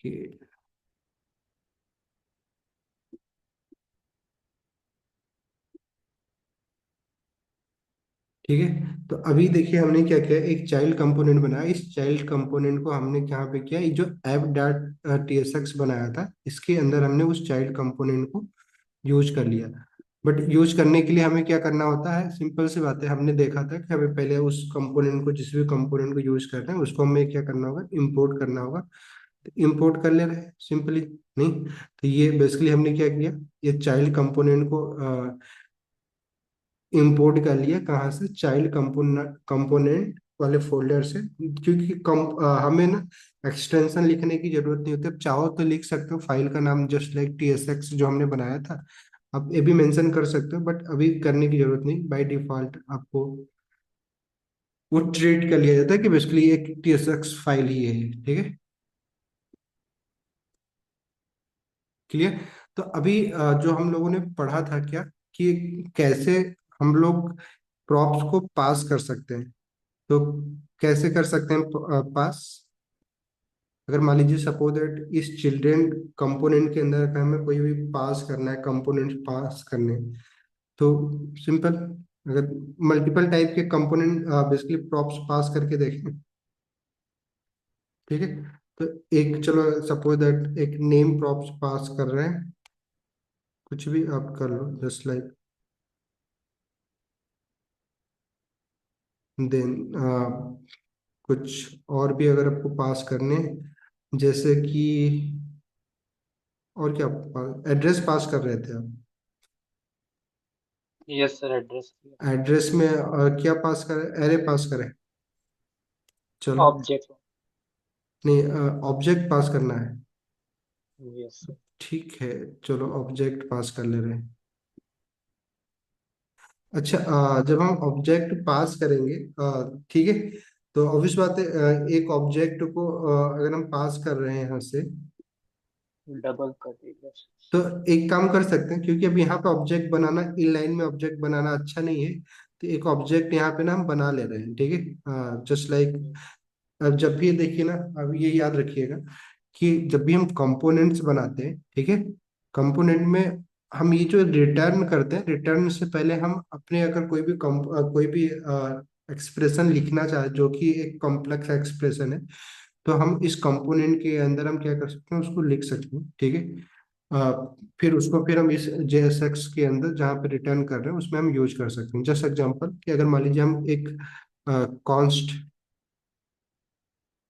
कि ठीक है। तो अभी देखिए हमने क्या किया, एक चाइल्ड कंपोनेंट बनाया। इस चाइल्ड कंपोनेंट को हमने यहाँ पे किया, ये जो ऐप डॉट टीएसएक्स बनाया था, इसके अंदर हमने उस चाइल्ड कंपोनेंट को यूज कर लिया। बट यूज करने के लिए हमें क्या करना होता है, सिंपल सी बात है, हमने देखा था कि हमें पहले उस कंपोनेंट को, जिस भी कंपोनेंट को यूज कर रहे हैं, उसको हमें क्या करना होगा, इंपोर्ट करना होगा। तो इंपोर्ट कर ले रहे हैं सिंपली, नहीं। तो ये बेसिकली हमने क्या किया, ये चाइल्ड कंपोनेंट को इंपोर्ट कर लिया, कहाँ से, चाइल्ड कंपोनेंट वाले फोल्डर से। क्योंकि हमें ना एक्सटेंशन लिखने की जरूरत नहीं होती। अब चाहो तो लिख सकते हो फाइल का नाम, जस्ट लाइक टीएसएक्स जो हमने बनाया था। आप ये भी मेंशन कर सकते हो, बट अभी करने की जरूरत नहीं, बाय डिफॉल्ट आपको वो ट्रीट कर लिया जाता है कि बेसिकली एक टीएसएक्स फाइल ही है। ठीक है, क्लियर। तो अभी जो हम लोगों ने पढ़ा था क्या, कि कैसे हम लोग प्रॉप्स को पास कर सकते हैं। तो कैसे कर सकते हैं पास, अगर मान लीजिए सपोज दैट इस चिल्ड्रेन कंपोनेंट के अंदर अगर हमें कोई भी पास करना है, कंपोनेंट पास करने हैं, तो सिंपल, अगर मल्टीपल टाइप के कंपोनेंट बेसिकली प्रॉप्स पास करके देखें। ठीक है। तो एक चलो सपोज दैट एक नेम प्रॉप्स पास कर रहे हैं, कुछ भी आप कर लो, जस्ट लाइक देन कुछ और भी अगर आपको पास करने हैं, जैसे कि और क्या, एड्रेस पास कर रहे थे आप। Yes sir address. एड्रेस में क्या पास करें, एरे पास करें। चलो ऑब्जेक्ट। नहीं, ऑब्जेक्ट पास करना है। यस। ठीक है, चलो ऑब्जेक्ट पास कर ले रहे हैं। अच्छा, जब हम ऑब्जेक्ट पास करेंगे, ठीक है, तो ऑब्वियस बात है, एक ऑब्जेक्ट को अगर हम पास कर रहे हैं यहाँ से, डबल कर दीजिए। तो एक काम कर सकते हैं, क्योंकि अब यहाँ पे ऑब्जेक्ट बनाना, इन लाइन में ऑब्जेक्ट बनाना अच्छा नहीं है, तो एक ऑब्जेक्ट यहाँ पे ना हम बना ले रहे हैं, ठीक है, जस्ट लाइक। अब जब भी देखिए ना, अब ये याद रखिएगा कि जब भी हम कंपोनेंट्स बनाते हैं, ठीक है, कंपोनेंट में हम ये जो रिटर्न करते हैं, रिटर्न से पहले हम अपने अगर कोई भी एक्सप्रेशन लिखना चाहे जो कि एक कॉम्प्लेक्स एक्सप्रेशन है, तो हम इस कंपोनेंट के अंदर हम क्या कर सकते हैं, उसको लिख सकते हैं, ठीक है। फिर हम इस JSX के अंदर जहाँ पे रिटर्न कर रहे हैं उसमें हम यूज कर सकते हैं। जस्ट एग्जांपल कि अगर मान लीजिए हम एक कॉन्स्ट,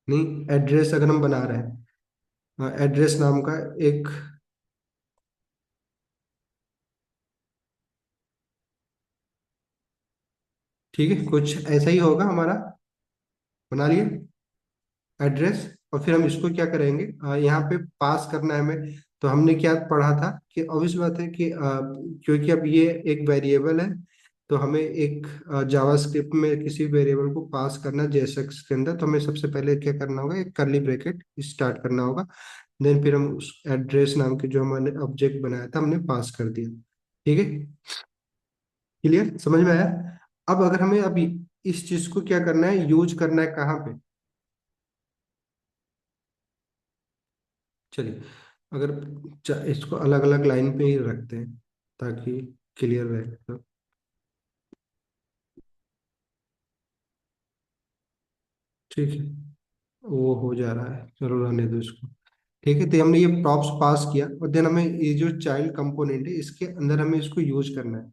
नहीं, एड्रेस अगर हम बना रहे हैं, एड्रेस नाम का एक, ठीक है, कुछ ऐसा ही होगा हमारा, बना लिए एड्रेस। और फिर हम इसको क्या करेंगे, यहाँ पे पास करना है हमें। तो हमने क्या पढ़ा था कि ऑब्वियस बात है कि क्योंकि अब ये एक वेरिएबल है, तो हमें एक जावास्क्रिप्ट में किसी वेरिएबल को पास करना JSX के अंदर, तो हमें सबसे पहले क्या करना होगा, एक कर्ली ब्रैकेट स्टार्ट करना होगा। देन फिर हम उस एड्रेस नाम के जो हमने ऑब्जेक्ट बनाया था हमने पास कर दिया, ठीक है। क्लियर, समझ में आया? अब अगर हमें अभी इस चीज को क्या करना है, यूज करना है कहाँ पे, चलिए, अगर इसको अलग अलग लाइन पे ही रखते हैं ताकि क्लियर रहे, तो ठीक है, वो हो जा रहा है, चलो रहने दो इसको। ठीक है, तो हमने ये प्रॉप्स पास किया, और देन हमें ये जो चाइल्ड कंपोनेंट है इसके अंदर हमें इसको यूज करना है।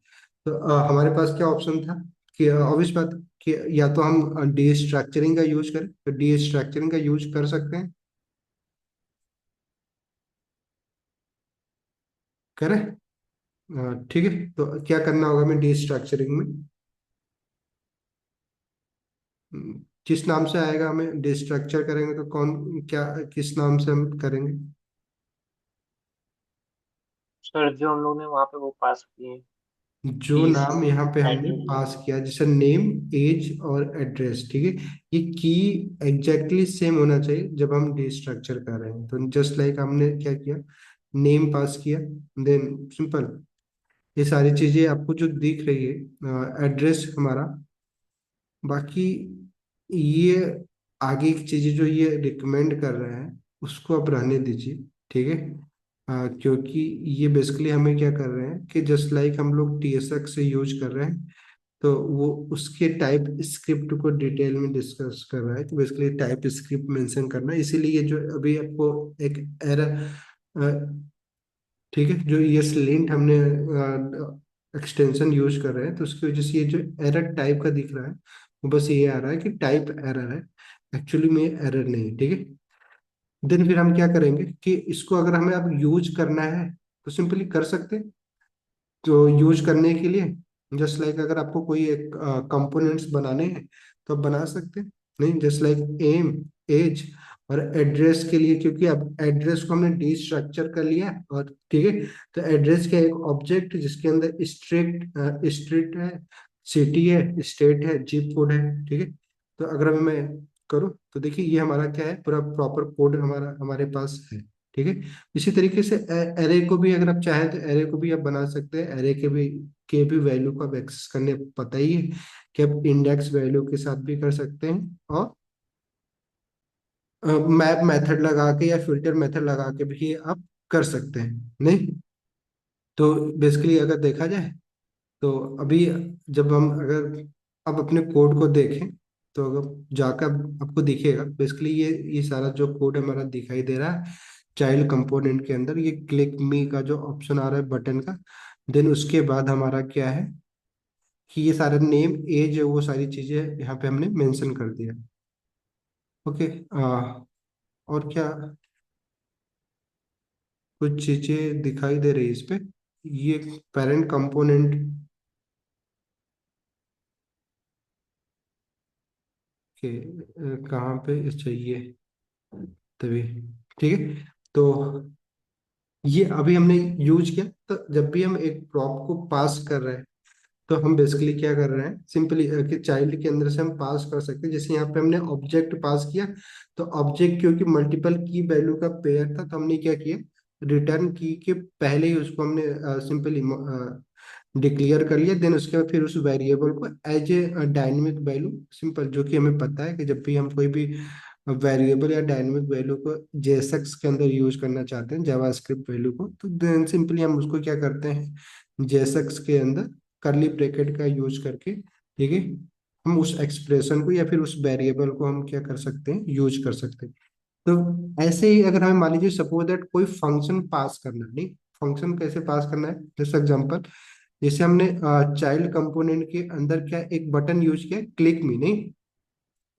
तो हमारे पास क्या ऑप्शन था कि ऑब्वियस बात कि या तो हम डी स्ट्रक्चरिंग का यूज करें, तो डी स्ट्रक्चरिंग का यूज कर सकते हैं, करें। ठीक है, तो क्या करना होगा हमें डी स्ट्रक्चरिंग में, किस नाम से आएगा, हमें डी स्ट्रक्चर करेंगे तो कौन, क्या, किस नाम से हम करेंगे? सर जो हम लोग ने वहाँ पे वो पास किए, जो कीज, नाम यहाँ पे हमने एड्रेस। पास किया, जैसे नेम, एज और एड्रेस, ठीक है, ये की एग्जैक्टली सेम होना चाहिए जब हम डिस्ट्रक्चर कर रहे हैं। तो जस्ट लाइक हमने क्या किया, नेम पास किया, देन सिंपल, ये सारी चीजें आपको जो दिख रही है, एड्रेस हमारा, बाकी ये आगे की चीजें जो ये रिकमेंड कर रहे हैं उसको आप रहने दीजिए, ठीक है। क्योंकि ये बेसिकली हमें क्या कर रहे हैं कि जस्ट लाइक हम लोग TSX से यूज कर रहे हैं, तो वो उसके टाइप स्क्रिप्ट को डिटेल में डिस्कस कर रहा है, तो बेसिकली टाइप स्क्रिप्ट मेंशन करना है, इसीलिए ये जो अभी आपको एक एरर, ठीक है, जो ये स्लेंट हमने एक्सटेंशन यूज कर रहे हैं, तो उसकी वजह से ये जो एरर टाइप का दिख रहा है वो बस ये आ रहा है कि टाइप एरर है, एक्चुअली में एरर नहीं है, ठीक है। देन फिर हम क्या करेंगे कि इसको अगर हमें अब यूज करना है तो सिंपली कर सकते हैं। तो यूज करने के लिए जस्ट लाइक अगर आपको कोई एक कंपोनेंट्स बनाने हैं तो आप बना सकते हैं, नहीं, जस्ट लाइक एम, एज और एड्रेस के लिए, क्योंकि अब एड्रेस को हमने डी स्ट्रक्चर कर लिया है, और ठीक है, तो एड्रेस का एक ऑब्जेक्ट जिसके अंदर स्ट्रीट है, सिटी है, स्टेट है, जिप कोड है, ठीक है। तो अगर अब मैं करूँ तो देखिए ये हमारा क्या है, पूरा प्रॉपर कोड हमारा हमारे पास है, ठीक है। इसी तरीके से एरे को भी अगर आप चाहें तो एरे को भी आप बना सकते हैं, एरे के भी वैल्यू को आप एक्सेस करने पता ही है कि आप इंडेक्स वैल्यू के साथ भी कर सकते हैं, और मैप मेथड लगा के या फिल्टर मेथड लगा के भी आप कर सकते हैं, नहीं। तो बेसिकली अगर देखा जाए तो अभी जब हम अगर अब अपने कोड को देखें, तो अगर जाकर आपको दिखेगा बेसिकली ये सारा जो कोड हमारा दिखाई दे रहा है चाइल्ड कंपोनेंट के अंदर, ये क्लिक मी का जो ऑप्शन आ रहा है बटन का, देन उसके बाद हमारा क्या है कि ये सारा नेम, एज, वो सारी चीजें यहाँ पे हमने मेंशन कर दिया। ओके, और क्या कुछ चीजें दिखाई दे रही है इस पे, ये पेरेंट कंपोनेंट के कहाँ पे चाहिए, तभी, ठीक है। तो ये अभी हमने यूज किया। तो जब भी हम एक प्रॉप को पास कर रहे हैं, तो हम बेसिकली क्या कर रहे हैं, सिंपली कि चाइल्ड के अंदर से हम पास कर सकते हैं। जैसे यहाँ पे हमने ऑब्जेक्ट पास किया, तो ऑब्जेक्ट क्योंकि मल्टीपल की वैल्यू का पेयर था, तो हमने क्या किया, रिटर्न की के पहले ही उसको हमने सिंपली डिक्लेयर कर लिया। देन उसके बाद फिर उस वेरिएबल को as a dynamic value, simple, जो कि हमें पता है कि जब भी हम कोई भी वेरिएबल या डायनेमिक वैल्यू को जेएसएक्स के अंदर यूज करना चाहते हैं, जावास्क्रिप्ट वैल्यू को, तो देन सिंपली हम उसको क्या करते हैं, जेएसएक्स के अंदर करली ब्रैकेट का यूज करके, ठीक है, हम उस एक्सप्रेशन को या फिर उस वेरिएबल को हम क्या कर सकते हैं, यूज कर सकते हैं। तो ऐसे ही अगर हमें मान लीजिए सपोज दैट कोई फंक्शन पास करना है, नहीं, फंक्शन कैसे पास करना है, जैसे एग्जांपल, जैसे हमने चाइल्ड कंपोनेंट के अंदर क्या एक बटन यूज किया, क्लिक मी, नहीं,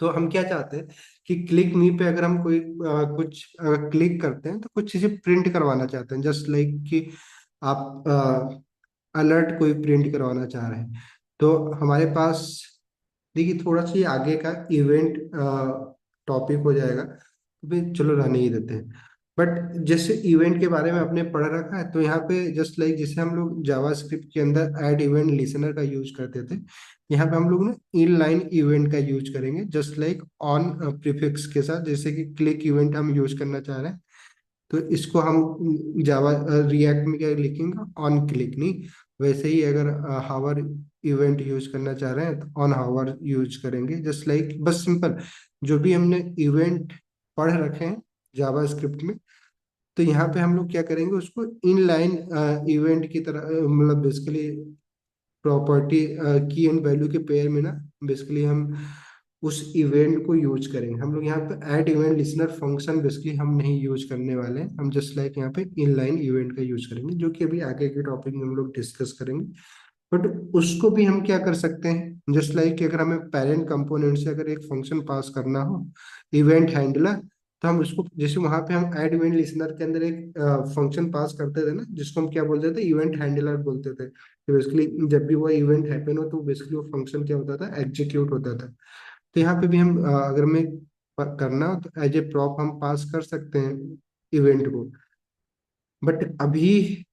तो हम क्या चाहते हैं कि क्लिक मी पे अगर हम कोई कुछ क्लिक करते हैं तो कुछ चीजें प्रिंट करवाना चाहते हैं, जस्ट लाइक कि आप अलर्ट कोई प्रिंट करवाना चाह रहे हैं। तो हमारे पास, देखिए, थोड़ा सा ये आगे का इवेंट टॉपिक हो जाएगा, तो फिर चलो रहने ही देते हैं। बट जैसे इवेंट के बारे में आपने पढ़ रखा है, तो यहाँ पे जस्ट लाइक जैसे हम लोग जावास्क्रिप्ट के अंदर ऐड इवेंट लिसनर का यूज करते थे, यहाँ पे हम लोग ना इन लाइन इवेंट का यूज करेंगे, जस्ट लाइक ऑन प्रीफिक्स के साथ। जैसे कि क्लिक इवेंट हम यूज करना चाह रहे हैं, तो इसको हम जावा रिएक्ट में क्या लिखेंगे, ऑन क्लिक, नहीं, वैसे ही अगर हावर इवेंट यूज करना चाह रहे हैं तो ऑन हावर यूज करेंगे, जस्ट लाइक, बस सिंपल, जो भी हमने इवेंट पढ़ रखे हैं जावा स्क्रिप्ट में, तो यहाँ पे हम लोग क्या करेंगे, उसको इन लाइन इवेंट की तरह, मतलब बेसिकली प्रॉपर्टी की एंड वैल्यू के पेयर में ना, बेसिकली हम उस इवेंट को यूज करेंगे। हम लोग यहाँ पे add event listener function basically हम नहीं यूज करने वाले हैं, हम जस्ट लाइक यहाँ पे इनलाइन इवेंट का यूज करेंगे, जो कि अभी आगे के टॉपिक में हम लोग डिस्कस करेंगे। बट उसको भी हम क्या कर सकते हैं, जस्ट लाइक अगर हमें पेरेंट कंपोनेंट से अगर एक फंक्शन पास करना हो, इवेंट हैंडलर, तो हम उसको, जैसे वहां पे हम ऐड इवेंट लिसनर के अंदर एक फंक्शन पास करते थे ना, जिसको हम क्या बोलते थे, इवेंट हैंडलर बोलते थे। तो बेसिकली जब भी वो इवेंट हैपन हो, तो बेसिकली वो फंक्शन क्या होता था, एग्जीक्यूट होता था। तो यहाँ पे भी हम अगर हमें करना हो तो एज ए प्रॉप हम पास कर सकते हैं इवेंट को। बट अभी,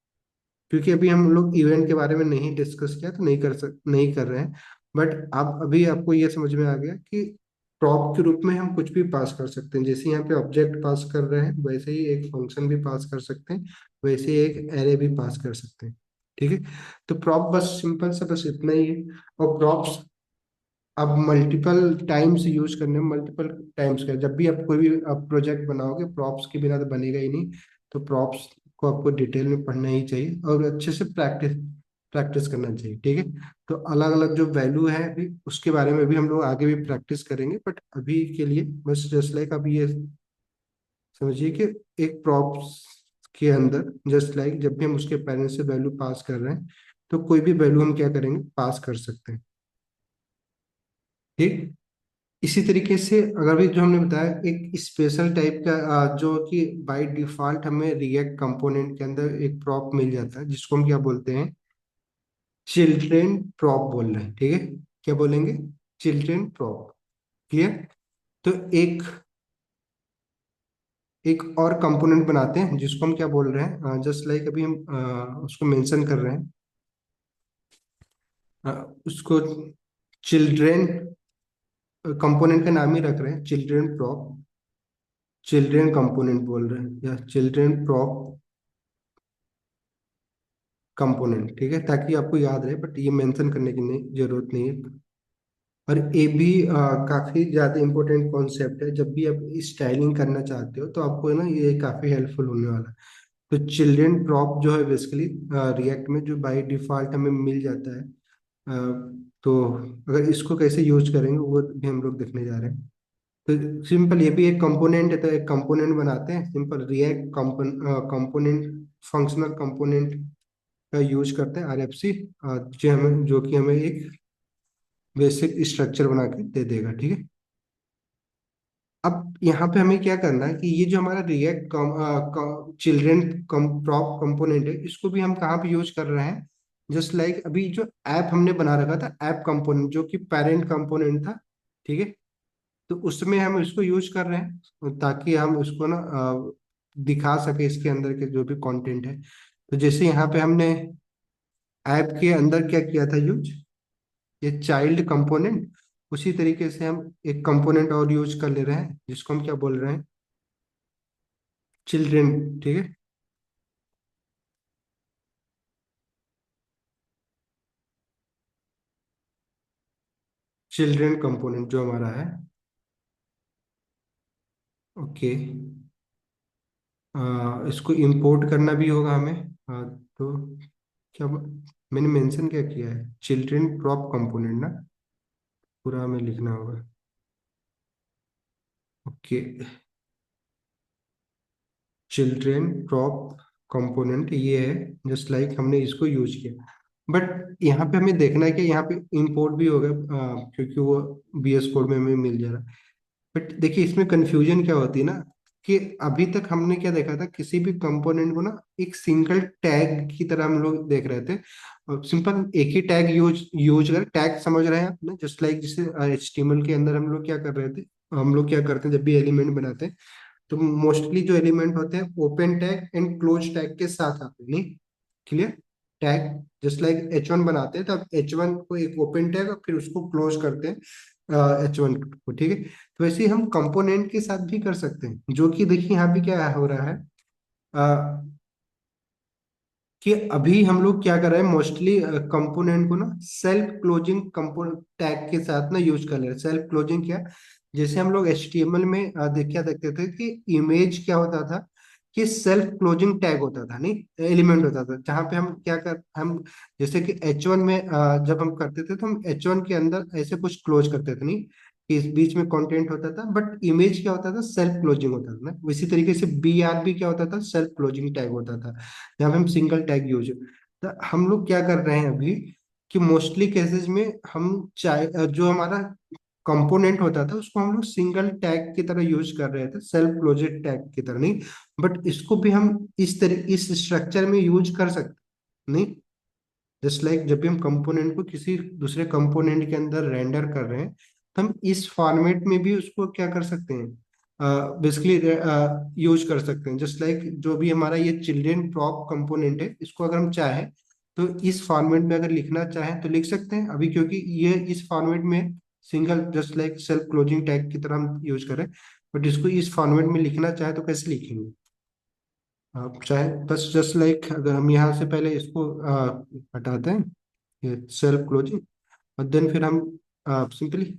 क्योंकि अभी हम लोग इवेंट के बारे में नहीं डिस्कस किया, तो नहीं कर रहे हैं। बट अब अभी आपको ये समझ में आ गया कि प्रॉप के रूप में हम कुछ भी पास कर सकते हैं। जैसे यहाँ पे ऑब्जेक्ट पास कर रहे हैं, वैसे ही एक फंक्शन भी पास कर सकते हैं, वैसे ही एक एरे भी पास कर सकते हैं, ठीक है। तो प्रॉप बस सिंपल सा बस इतना ही है। और प्रॉप्स अब मल्टीपल टाइम्स यूज करने में, मल्टीपल टाइम्स का, जब भी आप कोई भी आप प्रोजेक्ट बनाओगे, प्रॉप्स के बिना तो बनेगा ही नहीं। तो प्रॉप्स को आपको डिटेल में पढ़ना ही चाहिए और अच्छे से प्रैक्टिस प्रैक्टिस करना चाहिए, ठीक है। तो अलग अलग जो वैल्यू है अभी उसके बारे में भी हम लोग आगे भी प्रैक्टिस करेंगे, बट अभी के लिए बस जस्ट लाइक अभी ये समझिए कि एक प्रॉप्स के अंदर जस्ट लाइक जब भी हम उसके पेरेंट्स से वैल्यू पास कर रहे हैं, तो कोई भी वैल्यू हम क्या करेंगे, पास कर सकते हैं, ठीक। इसी तरीके से अगर भी जो हमने बताया एक स्पेशल टाइप का जो कि बाय डिफॉल्ट हमें रिएक्ट कंपोनेंट के अंदर एक प्रॉप मिल जाता है, जिसको हम क्या बोलते हैं, चिल्ड्रेन प्रॉप बोल रहे हैं, ठीक है। क्या बोलेंगे, चिल्ड्रेन प्रॉप, क्लियर। तो एक एक और कंपोनेंट बनाते हैं जिसको हम क्या बोल रहे हैं, जस्ट लाइक अभी हम उसको मेंशन कर रहे हैं, उसको चिल्ड्रेन कंपोनेंट का नाम ही रख रहे हैं, चिल्ड्रेन प्रॉप, चिल्ड्रेन कंपोनेंट बोल रहे हैं, या चिल्ड्रेन प्रॉप कंपोनेंट, ठीक है, ताकि आपको याद रहे। बट ये मेंशन करने की नहीं जरूरत नहीं है। और ये भी काफी ज्यादा इंपॉर्टेंट कॉन्सेप्ट है, जब भी आप स्टाइलिंग करना चाहते हो तो आपको है ना, ये काफी हेल्पफुल होने वाला है। तो चिल्ड्रेन प्रॉप जो है बेसिकली रिएक्ट में जो बाय डिफॉल्ट हमें मिल जाता है, तो अगर इसको कैसे यूज करेंगे वो भी हम लोग देखने जा रहे हैं। तो सिंपल ये भी एक कंपोनेंट है, तो एक कंपोनेंट बनाते हैं, simple react component, functional component का यूज करते हैं, आरएफसी, जो कि हमें एक बेसिक स्ट्रक्चर बना के दे देगा, ठीक है। अब यहाँ पे हमें क्या करना है कि ये जो हमारा रिएक्ट चिल्ड्रेन प्रॉप कंपोनेंट है, इसको भी हम कहाँ पे यूज कर रहे हैं, जस्ट लाइक अभी जो ऐप हमने बना रखा था, ऐप कंपोनेंट जो कि पेरेंट कंपोनेंट था, ठीक है। तो उसमें हम इसको यूज कर रहे हैं ताकि हम उसको ना दिखा सके इसके अंदर के जो भी कंटेंट है। तो जैसे यहाँ पे हमने ऐप के अंदर क्या किया था यूज, ये चाइल्ड कंपोनेंट, उसी तरीके से हम एक कंपोनेंट और यूज कर ले रहे हैं जिसको हम क्या बोल रहे हैं, चिल्ड्रेन। ठीक है, चिल्ड्रेन कंपोनेंट जो हमारा है। ओके, इसको इंपोर्ट करना भी होगा हमें। तो क्या मैंने मेंशन क्या किया है, चिल्ड्रेन प्रॉप कंपोनेंट ना, पूरा हमें लिखना होगा। ओके, चिल्ड्रेन प्रॉप कंपोनेंट ये है, जस्ट लाइक हमने इसको यूज किया। बट यहाँ पे हमें देखना है कि यहाँ पे इंपोर्ट भी होगा, क्योंकि वो बीएस कोड में हमें मिल जा रहा है। बट देखिए इसमें कंफ्यूजन क्या होती है ना, कि अभी तक हमने क्या देखा था, किसी भी कंपोनेंट को ना एक सिंगल टैग की तरह हम लोग देख रहे थे, और सिंपल एक ही टैग यूज यूज कर, टैग समझ रहे हैं आप ना, जस्ट लाइक जैसे एचटीएमएल के अंदर हम लोग क्या कर रहे थे, हम लोग क्या करते हैं जब भी एलिमेंट बनाते हैं, तो मोस्टली जो एलिमेंट होते हैं open tag and close tag के साथ आते हैं, नहीं clear, tag just like H1 बनाते हैं, तो अब H1 को एक ओपन टैग और फिर उसको क्लोज करते हैं H1 को, ठीक है। तो वैसे ही हम कंपोनेंट के साथ भी कर सकते हैं, जो कि देखिए यहाँ पे क्या हो रहा है, कि अभी हम लोग क्या कर रहे हैं, मोस्टली कंपोनेंट को ना सेल्फ क्लोजिंग कंपोनेंट टैग के साथ ना यूज कर रहे हैं। सेल्फ क्लोजिंग क्या, जैसे हम लोग एचटीएमएल में क्या देखते थे कि इमेज क्या होता था, कि सेल्फ क्लोजिंग टैग होता था, नहीं एलिमेंट होता था, जहाँ पे हम क्या कर हम जैसे कि एच वन में जब हम करते थे तो हम एच वन के अंदर ऐसे कुछ क्लोज करते थे, नहीं कि इस बीच में कंटेंट होता था, बट इमेज क्या होता था, सेल्फ क्लोजिंग होता था ना। इसी तरीके से बी क्या होता था, सेल्फ क्लोजिंग टैग होता था, जहाँ पे हम सिंगल टैग यूज, तो हम लोग क्या कर रहे हैं अभी, कि मोस्टली केसेस में हम चाहे जो हमारा कंपोनेंट होता था उसको हम लोग सिंगल टैग की तरह यूज कर रहे थे, सेल्फ क्लोजेड टैग की तरह नहीं, बट इसको भी हम इस तरह इस स्ट्रक्चर में यूज कर सकते नहीं। जस्ट लाइक जब भी हम कंपोनेंट को किसी दूसरे कंपोनेंट के अंदर रेंडर कर रहे हैं, तो हम इस फॉर्मेट में भी उसको क्या कर सकते हैं, बेसिकली यूज कर सकते हैं। जस्ट लाइक जो भी हमारा ये चिल्ड्रेन प्रॉप कंपोनेंट है, इसको अगर हम चाहें तो इस फॉर्मेट में अगर लिखना चाहें तो लिख सकते हैं अभी, क्योंकि ये इस फॉर्मेट में single just like self closing tag की तरह हम यूज करें। बट इसको इस फॉर्मेट में लिखना चाहे तो कैसे लिखेंगे, आप चाहे बस जस्ट लाइक अगर हम यहाँ से पहले इसको हटाते हैं, ये सेल्फ क्लोजिंग, और देन फिर हम सिंपली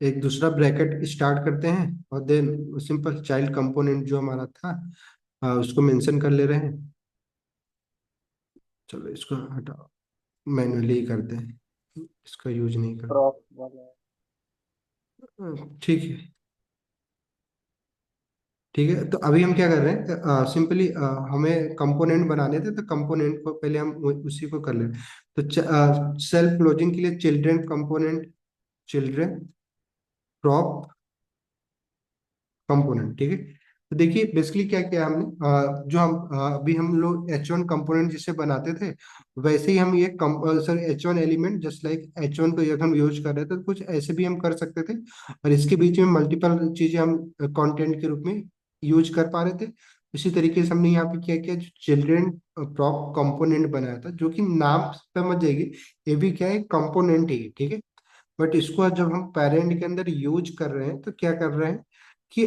एक दूसरा ब्रैकेट स्टार्ट करते हैं, और देन सिंपल चाइल्ड कंपोनेंट जो हमारा था उसको मेंशन कर ले रहे हैं। चलो इसको हटाओ, मैन्युअली करते हैं, इसका यूज नहीं करते। क्रॉप वाला। ठीक है, ठीक है। तो अभी हम क्या कर रहे हैं, सिंपली हमें कंपोनेंट बनाने थे, तो कंपोनेंट को पहले हम उसी को कर ले। तो सेल्फ क्लोजिंग के लिए children component, children prop component, ठीक है। तो देखिए बेसिकली क्या किया हमने, जो हम अभी हम लोग H1 कंपोनेंट जिसे बनाते थे, वैसे ही हम ये sir H1 element just like H1 को जब हम यूज कर रहे थे, तो कुछ ऐसे भी हम कर सकते थे, और इसके बीच में मल्टीपल चीजें हम कंटेंट के रूप में यूज कर पा रहे थे। इसी तरीके से हमने यहाँ पे क्या किया, चिल्ड्रेन प्रॉप कंपोनेंट बनाया था, जो कि नाम समझ जाएगी, ये भी क्या है, कंपोनेंट ही है, ठीक है। बट इसको जब हम पेरेंट के अंदर यूज कर रहे हैं तो क्या कर रहे हैं, कि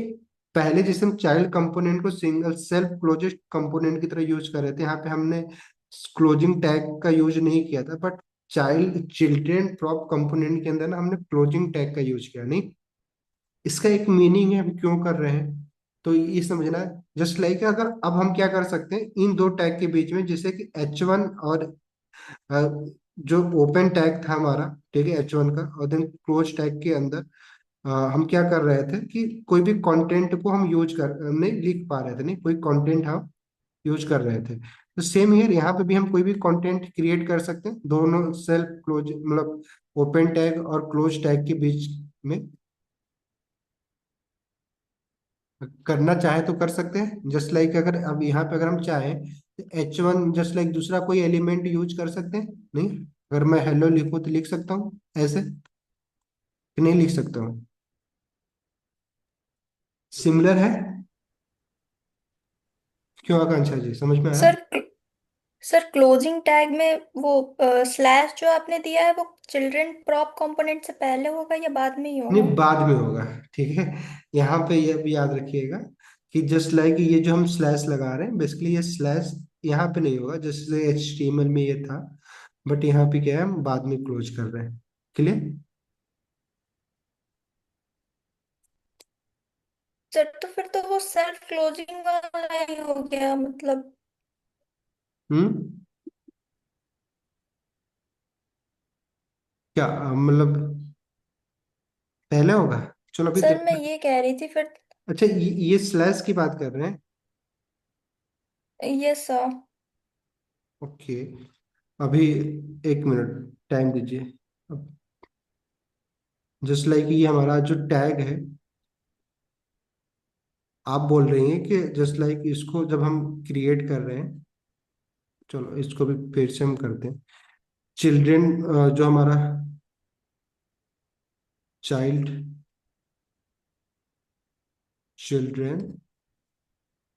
पहले जैसे हम चाइल्ड कंपोनेंट को सिंगल सेल्फ क्लोजेड कंपोनेंट की तरह यूज कर रहे थे, यहाँ पे हमने क्लोजिंग टैग का यूज नहीं किया था, but child children prop component के अंदर ना हमने क्लोजिंग टैग का यूज किया, नहीं। इसका एक मीनिंग है, हम क्यों कर रहे हैं, तो ये समझना है। जस्ट लाइक अगर अब हम क्या कर सकते हैं इन दो टैग के बीच में, जैसे कि H1 और अ, जो ओपन टैग था हमारा, ठीक है, H1 का, और देन क्लोज टैग के अंदर हम क्या कर रहे थे, कि कोई भी कंटेंट को हम यूज कर नहीं लिख पा रहे थे, नहीं कोई कंटेंट हम यूज कर रहे थे। तो सेम हियर यहाँ पे भी हम कोई भी कंटेंट क्रिएट कर सकते हैं, दोनों सेल्फ क्लोज मतलब ओपन टैग और क्लोज टैग के बीच में करना चाहे तो कर सकते हैं। जस्ट लाइक अगर अब यहाँ पे अगर हम चाहें तो H1 जस्ट लाइक दूसरा कोई एलिमेंट यूज कर सकते हैं, नहीं, अगर मैं हेलो लिखूँ तो लिख सकता हूँ ऐसे, कि नहीं लिख सकता हूँ? सिमिलर है? क्यों आकांक्षा जी, समझ में आया? सर सर क्लोजिंग टैग में वो स्लैश जो आपने दिया है वो चिल्ड्रन प्रॉप कंपोनेंट से पहले होगा या बाद में ही नहीं, होगा? बाद में होगा। ठीक है, यहाँ पे ये भी याद रखिएगा कि जस्ट लाइक ये जो हम स्लैश लगा रहे हैं, बेसिकली ये स्लैश यहाँ पे नहीं होगा जैसे HTML में ये था, बट यहाँ पे क्या है, हम बाद में क्लोज कर रहे हैं। क्लियर? सर तो फिर तो वो सेल्फ क्लोजिंग वाला ही हो गया मतलब। हम्म। क्या मतलब पहले होगा? चलो अभी सर मैं देखते हैं। ये कह रही थी फिर। अच्छा, ये स्लैश की बात कर रहे हैं? Yes sir. ओके, अभी 1 मिनट टाइम दीजिए। अब जस्ट लाइक ये हमारा जो टैग है, आप बोल रही हैं कि जस्ट लाइक इसको जब हम क्रिएट कर रहे हैं, चलो इसको भी फिर से हम करते हैं। चिल्ड्रन, जो हमारा चाइल्ड चिल्ड्रन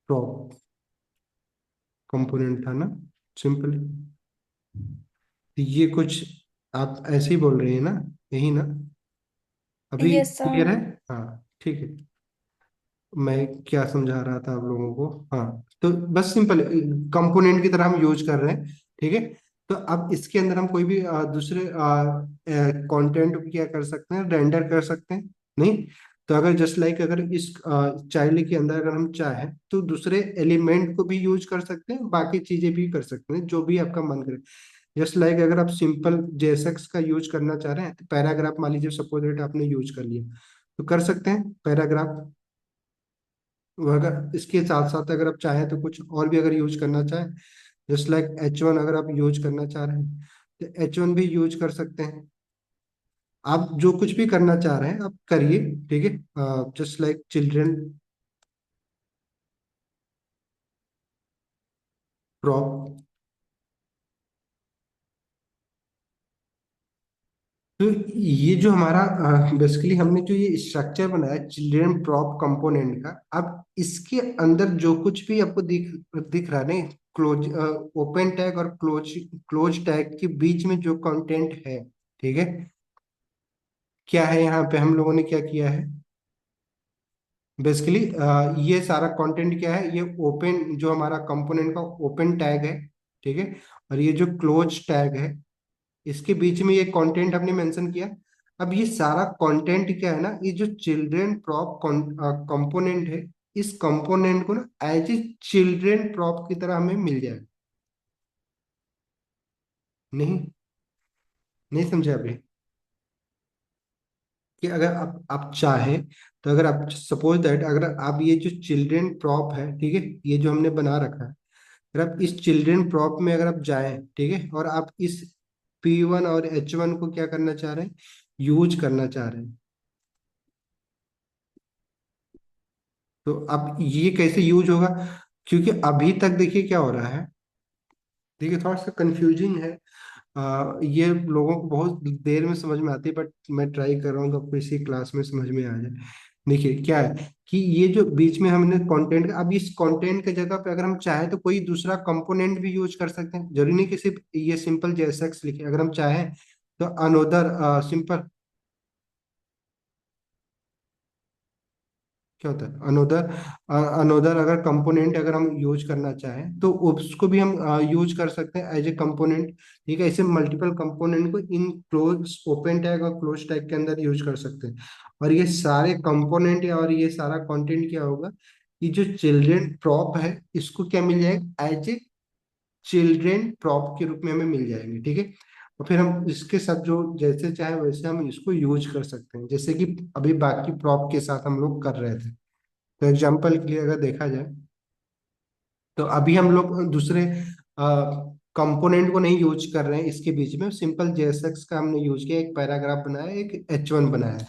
प्रॉप कंपोनेंट था ना, सिंपल। ये कुछ आप ऐसे ही बोल रही हैं ना, यही ना? अभी यस सर। क्लियर है? हाँ ठीक है। मैं क्या समझा रहा था आप लोगों को? हाँ, तो बस सिंपल कंपोनेंट की तरह हम यूज कर रहे हैं। ठीक है, तो अब इसके अंदर हम कोई भी दूसरे कंटेंट को क्या कर सकते हैं, रेंडर कर सकते हैं? नहीं। तो अगर जस्ट लाइक अगर इस चाइल्ड के अंदर अगर हम चाहें तो दूसरे एलिमेंट को भी यूज कर सकते हैं, बाकी चीजें भी कर सकते हैं, जो भी आपका मन करे। जस्ट लाइक अगर आप सिंपल JSX का यूज करना चाह रहे हैं तो पैराग्राफ मान लीजिए, सपोज दैट आपने यूज कर लिया, तो कर सकते हैं पैराग्राफ। अगर इसके साथ साथ अगर आप चाहें तो कुछ और भी अगर यूज करना चाहें, जस्ट लाइक H1 अगर आप यूज करना चाह रहे हैं तो H1 भी यूज कर सकते हैं। आप जो कुछ भी करना चाह रहे हैं आप करिए। ठीक है, जस्ट लाइक चिल्ड्रन प्रॉप। तो ये जो हमारा बेसिकली हमने जो ये स्ट्रक्चर बनाया चिल्ड्रन प्रॉप कंपोनेंट का, अब इसके अंदर जो कुछ भी आपको दिख दिख रहा है नहीं, क्लोज ओपन टैग और क्लोज टैग के बीच में जो कंटेंट है, ठीक है, क्या है यहाँ पे हम लोगों ने क्या किया है? बेसिकली ये सारा कंटेंट क्या है, ये ओपन जो हमारा कंपोनेंट का ओपन टैग है, ठीक है, और ये जो क्लोज टैग है, इसके बीच में ये कंटेंट हमने मेंशन किया। अब ये सारा कंटेंट क्या है ना, ये जो चिल्ड्रन प्रॉप कंपोनेंट है, इस कंपोनेंट को ना एज ए चिल्ड्रन प्रॉप की तरह हमें मिल जाए। नहीं, नहीं समझे अभी? कि अगर आप चाहें तो अगर आप सपोज दैट अगर आप ये जो चिल्ड्रन प्रॉप है, ठीक है, ये जो हमने बना रखा है, अगर आप इस चिल्ड्रन प्रॉप में अगर आप जाएं, ठीक है, और आप इस P1 और H1 को क्या करना चाह रहे हैं, यूज करना चाह रहे हैं, तो अब ये कैसे यूज होगा? क्योंकि अभी तक देखिए क्या हो रहा है, देखिए थोड़ा सा कंफ्यूजिंग है। ये लोगों को बहुत देर में समझ में आती है, बट मैं ट्राई कर रहा हूँ कि आपको इसी क्लास में समझ में आ जाए। देखिए क्या है कि ये जो बीच में हमने कंटेंट, अब इस कंटेंट के जगह पे अगर हम चाहें तो कोई दूसरा कंपोनेंट भी यूज कर सकते हैं, जरूरी नहीं कि सिर्फ ये सिंपल JSX लिखे। अगर हम चाहें तो अनोदर सिंपल, क्या होता है अनोदर, अनोदर अगर कंपोनेंट अगर हम यूज करना चाहें तो उसको भी हम यूज कर सकते हैं एज ए कंपोनेंट। ठीक है, ऐसे मल्टीपल कंपोनेंट को इन क्लोज ओपन टैग और क्लोज टैग के अंदर यूज कर सकते हैं। और ये सारे कंपोनेंट या और ये सारा कंटेंट क्या होगा, ये जो चिल्ड्रन प्रॉप है इसको क्या मिल जाएगा, एज ए चिल्ड्रन प्रॉप के रूप में हमें मिल जाएंगे। ठीक है, और फिर हम इसके साथ जो जैसे चाहे वैसे हम इसको यूज कर सकते हैं, जैसे कि अभी बाकी प्रॉप के साथ हम लोग कर रहे थे। तो एग्जाम्पल के लिए अगर देखा जाए तो अभी हम लोग दूसरे कंपोनेंट को नहीं यूज कर रहे हैं, इसके बीच में सिंपल JSX का हमने यूज किया, एक पैराग्राफ बनाया, एक H1 बनाया।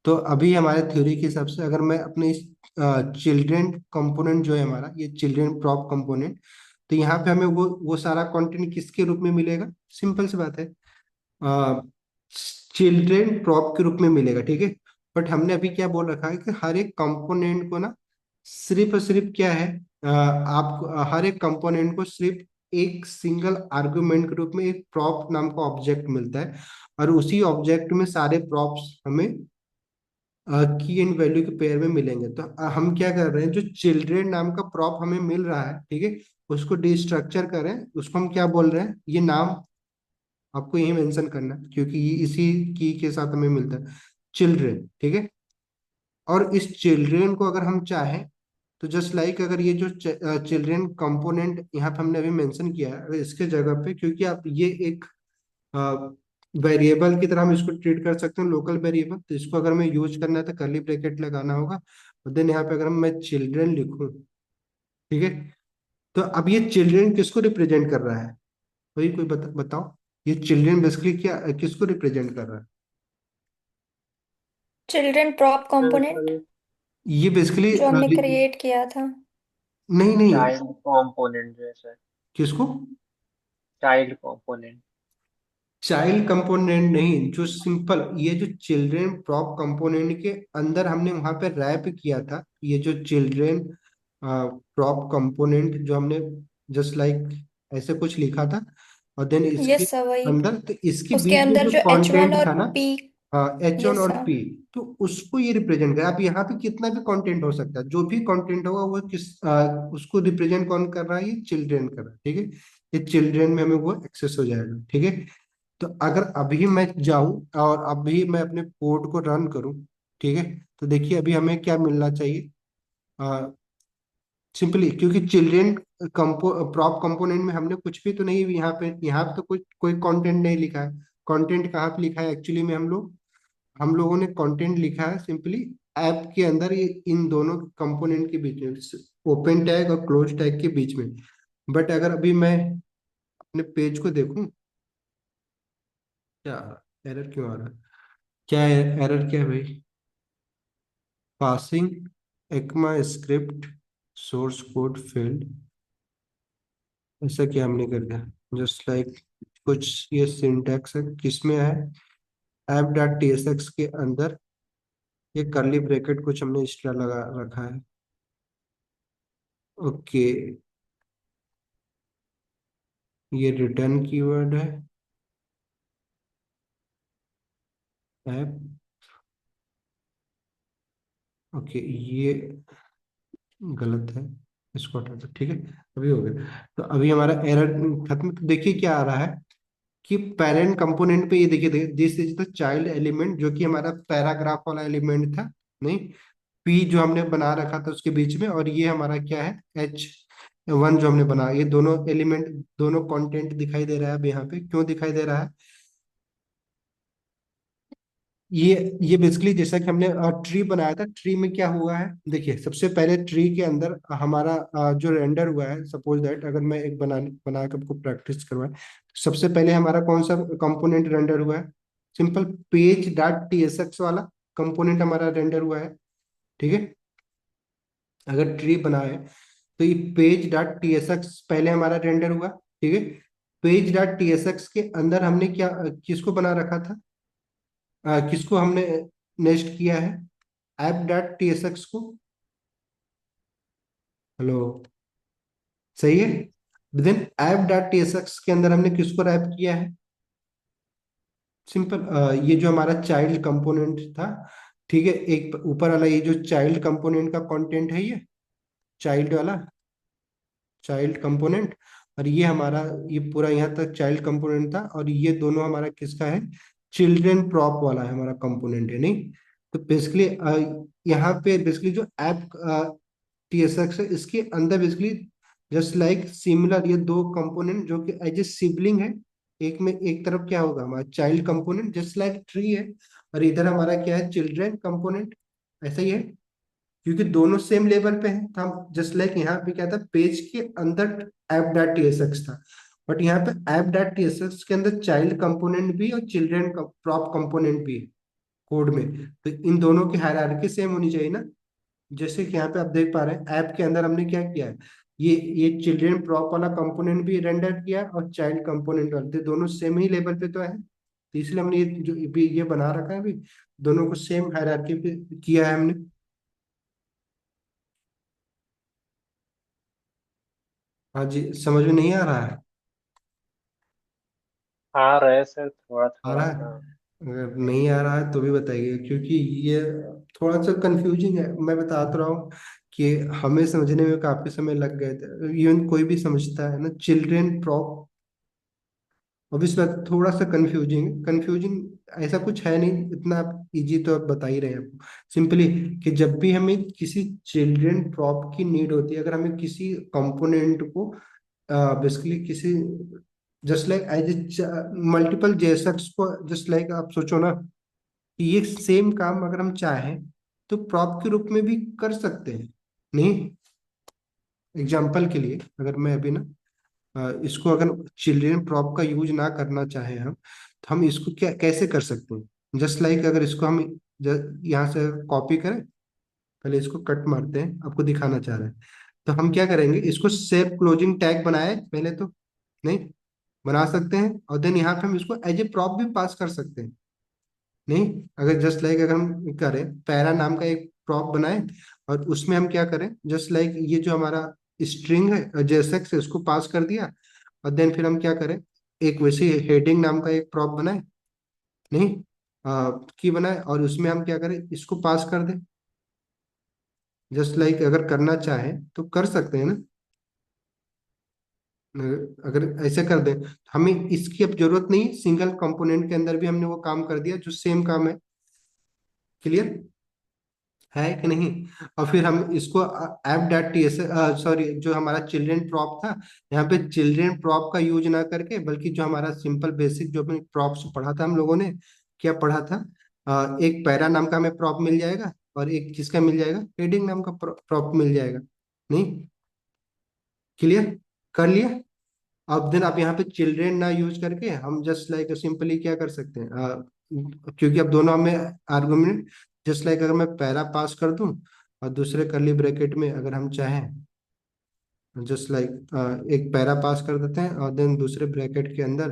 तो अभी हमारे थ्योरी के हिसाब से अगर मैं अपने इस चिल्ड्रन कंपोनेंट जो है हमारा, ये चिल्ड्रन प्रॉप कंपोनेंट, तो यहाँ पे हमें वो सारा कंटेंट किसके रूप में मिलेगा? सिंपल सी बात है, चिल्ड्रेन प्रॉप के रूप में मिलेगा, ठीक है। बट हमने अभी क्या बोल रखा है कि हर एक कंपोनेंट को ना सिर्फ और सिर्फ क्या है, आपको हर एक कंपोनेंट को सिर्फ एक सिंगल आर्गुमेंट के रूप में एक प्रॉप नाम का ऑब्जेक्ट मिलता है, और उसी ऑब्जेक्ट में सारे प्रॉप्स हमें की एंड वैल्यू के पेयर में मिलेंगे। तो हम क्या कर रहे हैं, जो चिल्ड्रेन नाम का प्रॉप हमें मिल रहा है, ठीक है, उसको डिस्ट्रक्चर करें, उसको हम क्या बोल रहे हैं, ये नाम आपको यही मेंशन करना है, क्योंकि ये इसी की के साथ हमें मिलता है, चिल्ड्रेन, ठीक है। और इस चिल्ड्रेन को अगर हम चाहें तो जस्ट लाइक अगर ये जो चिल्ड्रेन कंपोनेंट यहाँ पे हमने अभी मेंशन किया है, अगर इसके जगह पे, क्योंकि आप ये एक वेरिएबल की तरह हम इसको ट्रीट कर सकते हैं, लोकल वेरिएबल, तो इसको अगर मैं यूज करना है तो कर्ली ब्रैकेट लगाना होगा, और देन यहाँ पे अगर मैं चिल्ड्रेन लिखूं, ठीक है, तो अब ये चिल्ड्रेन किसको रिप्रेजेंट कर रहा है, वही कोई बताओ, ये चिल्ड्रेन बेसिकली क्या किसको रिप्रेजेंट कर रहा है? चिल्ड्रन प्रॉप कंपोनेंट सर ये बेसिकली जो हमने क्रिएट किया था। नहीं नहीं, चाइल्ड कंपोनेंट जो है सर, किसको? Child component. चाइल्ड कंपोनेंट नहीं, जो सिंपल ये जो चिल्ड्रेन प्रॉप कंपोनेंट के अंदर हमने वहां पे रैप किया था, ये जो चिल्ड्रेन प्रॉप कंपोनेंट जो हमने जस्ट लाइक ऐसे कुछ लिखा था, और देन इसके यस सर, वही। अंदर, तो इसके उसके बीच में अंदर जो जो H1 कंटेंट और था ना, P। H1 यस और सर। P, तो उसको ये रिप्रेजेंट कर, अब यहाँ पे कितना भी कंटेंट हो सकता है, जो भी कंटेंट होगा वो उसको रिप्रेजेंट कौन कर रहा है, ये चिल्ड्रेन कर रहा है, ठीक है। ये चिल्ड्रेन में हमें वो एक्सेस हो जाएगा, ठीक है। तो अगर अभी मैं जाऊं और अभी मैं अपने कोड को रन करूं, ठीक है, तो देखिए अभी हमें क्या मिलना चाहिए, सिंपली क्योंकि चिल्ड्रेन प्रॉप कंपोनेंट में हमने कुछ भी तो नहीं, यहाँ पे तो कुछ कोई कंटेंट नहीं लिखा है। कंटेंट कहाँ पे लिखा है एक्चुअली में, हम लोगों ने कंटेंट लिखा है सिंपली ऐप के अंदर, ये इन दोनों कंपोनेंट के बीच में, ओपन टैग और क्लोज टैग के बीच में। बट अगर अभी मैं अपने पेज को देखूं, क्या एरर क्यों आ रहा है, क्या एरर क्या है भाई, passing ECMA script source code field, ऐसा क्या हमने कर दिया, जस्ट लाइक कुछ ये सिंटैक्स है किसमें है, app dot T S X के अंदर ये कर्ली ब्रैकेट कुछ हमने एक्स्ट्रा लगा रखा है, ओके, ये रिटर्न कीवर्ड है ऐप, ओके, ये गलत है, इसको हटा दो, ठीक है, अभी हो गया। तो अभी हमारा एरर खत्म, तो देखिए क्या आ रहा है कि पेरेंट कंपोनेंट पे ये देखिए, this is the child element, जो कि हमारा पैराग्राफ वाला एलिमेंट था, नहीं, पी जो हमने बना रखा था उसके बीच में, और ये हमारा क्या है, H1 जो हमने बना, ये दोनों एलिमेंट, दोनों कंटेंट दिखाई दे रहा है। अब यहाँ पे क्यों दिखाई दे रहा है, ये बेसिकली जैसा कि हमने ट्री बनाया था, ट्री में क्या हुआ है, देखिए सबसे पहले ट्री के अंदर हमारा जो रेंडर हुआ है, सपोज दैट अगर मैं एक बना के आपको प्रैक्टिस करवाए, सबसे पहले हमारा कौन सा कंपोनेंट रेंडर हुआ है, simple page dot T S x वाला कंपोनेंट हमारा रेंडर हुआ है, ठीक है। अगर ट्री बनाए तो ये page dot T S x पहले हमारा रेंडर हुआ, ठीक है। Page dot T S X के अंदर हमने क्या किसको बना रखा था, किसको हमने नेक्स्ट किया है, app dot T S X को, हेलो, सही है। Then app dot T S X के अंदर हमने किसको रैप किया है, सिंपल ये जो हमारा चाइल्ड कंपोनेंट था, ठीक है, एक ऊपर वाला ये जो चाइल्ड कंपोनेंट का कंटेंट है, ये चाइल्ड वाला चाइल्ड कंपोनेंट, और ये हमारा ये पूरा यहाँ तक चाइल्ड कंपोनेंट था, और ये दोनों हमारा किसका है, चिल्ड्रन प्रॉप वाला है हमारा कंपोनेंट है, नहीं। तो बेसिकली यहाँ पे बेसिकली जो ऐप टी एस एक्स है, इसके अंदर बेसिकली जस्ट लाइक सिमिलर ये दो कंपोनेंट जो कि एज ए सिबलिंग है, एक में एक तरफ क्या होगा हमारा child component just like tree है, और इधर हमारा क्या है, चिल्ड्रन कंपोनेंट, ऐसा ही है, क्योंकि दोनों सेम लेवल पे हैं। तो हम जस्ट लाइक यहाँ पे क्या था, पेज के अंदर app dot T S x था, बट यहाँ पे app dot T S X के अंदर चाइल्ड कंपोनेंट भी और चिल्ड्रन प्रॉप कंपोनेंट भी है कोड में, तो इन दोनों की हायरार्की सेम होनी चाहिए ना। जैसे कि यहाँ पे आप देख पा रहे हैं ऐप के अंदर हमने क्या किया है, ये चिल्ड्रन प्रॉप वाला कंपोनेंट भी रेंडर किया और चाइल्ड कंपोनेंट वाला, तो दोनों सेम ही लेवल पे तो है, तो इसलिए हमने ये जो ये बना रखा है अभी, दोनों को सेम हायरार्की पे किया है हमने। हाँ जी, समझ में नहीं आ रहा है? आ रहे सर, थोड़ा आ थोड़ा रहा है? सा। अगर नहीं आ रहा है तो भी बताइए, क्योंकि ये थोड़ा सा कंफ्यूजिंग है। मैं बता तो रहा हूँ कि हमें समझने में काफी समय लग गए थे, इवन कोई भी समझता है ना चिल्ड्रेन प्रॉप। अब इस बात थोड़ा सा कंफ्यूजिंग कंफ्यूजिंग ऐसा कुछ है नहीं, इतना इजी तो आप बता ही रहे हैं आपको। सिंपली कि जब भी हमें किसी चिल्ड्रेन प्रॉप की नीड होती है, अगर हमें किसी कंपोनेंट को बेसिकली किसी जस्ट लाइक एज मल्टीपल जेसर्स को, जस्ट लाइक आप सोचो ना कि ये सेम काम अगर हम चाहें तो प्रॉप के रूप में भी कर सकते हैं। नहीं, एग्जाम्पल के लिए अगर मैं अभी ना इसको अगर चिल्ड्रन प्रॉप का यूज ना करना चाहें हम, तो हम इसको क्या कैसे कर सकते हैं? जस्ट लाइक अगर इसको हम यहाँ से कॉपी करें, पहले इसको कट मारते हैं, आपको दिखाना चाह रहे हैं। तो हम क्या करेंगे, इसको सेव क्लोजिंग टैग बनाए पहले तो, नहीं बना सकते हैं, और देन यहाँ पे हम इसको एज ए प्रॉप भी पास कर सकते हैं। नहीं, अगर जस्ट लाइक अगर हम करें पैरा नाम का एक प्रॉप बनाए, और उसमें हम क्या करें, जस्ट लाइक ये जो हमारा स्ट्रिंग है जेएसएक्स है उसको पास कर दिया, और देन फिर हम क्या करें, एक वैसे हेडिंग नाम का एक प्रॉप बनाए, नहीं की बनाए, और उसमें हम क्या करें, इसको पास कर दें। जस्ट लाइक अगर करना चाहें तो कर सकते हैं ना, अगर ऐसे कर दें तो हमें इसकी अब जरूरत नहीं, सिंगल कंपोनेंट के अंदर भी हमने वो काम कर दिया जो सेम काम है। क्लियर है कि नहीं? और फिर हम इसको app dot T S, sorry, जो हमारा चिल्ड्रेन प्रॉप था, यहाँ पे चिल्ड्रेन प्रॉप का यूज ना करके, बल्कि जो हमारा सिंपल बेसिक जो अपने प्रॉप्स पढ़ा था हम लोगों ने, क्या पढ़ा था, एक पैरा नाम का हमें प्रॉप मिल जाएगा, और एक किसका मिल जाएगा, हेडिंग नाम का प्रॉप मिल जाएगा। नहीं, क्लियर कर लिया? अब देन आप यहाँ पे चिल्ड्रेन ना यूज करके हम जस्ट लाइक सिंपली क्या कर सकते हैं, क्योंकि अब दोनों में आर्गुमेंट, जस्ट लाइक अगर मैं पैरा पास कर दूं, और दूसरे कर्ली ब्रैकेट में अगर हम चाहें, जस्ट लाइक एक पैरा पास कर देते हैं, और देन दूसरे ब्रैकेट के अंदर,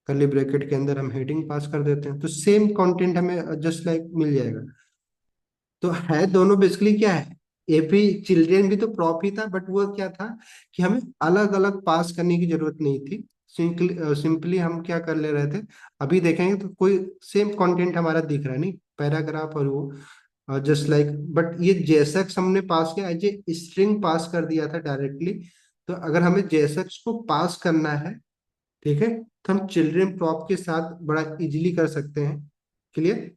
कर्ली ब्रैकेट के अंदर हम हेडिंग पास कर देते हैं, तो सेम कंटेंट हमें जस्ट लाइक मिल जाएगा। तो है दोनों बेसिकली क्या है, ये भी चिल्ड्रेन भी तो प्रॉप ही था, बट वो क्या था कि हमें अलग अलग पास करने की जरूरत नहीं थी। सिंपली हम क्या कर ले रहे थे, अभी देखेंगे तो कोई सेम कंटेंट हमारा दिख रहा है, नहीं पैराग्राफ और वो जस्ट लाइक, बट ये जेएसएक्स हमने पास किया एज ए स्ट्रिंग पास कर दिया था डायरेक्टली। तो अगर हमें जेएसएक्स को पास करना है, ठीक है, तो हम चिल्ड्रेन प्रॉप के साथ बड़ा इजीली कर सकते हैं। क्लियर?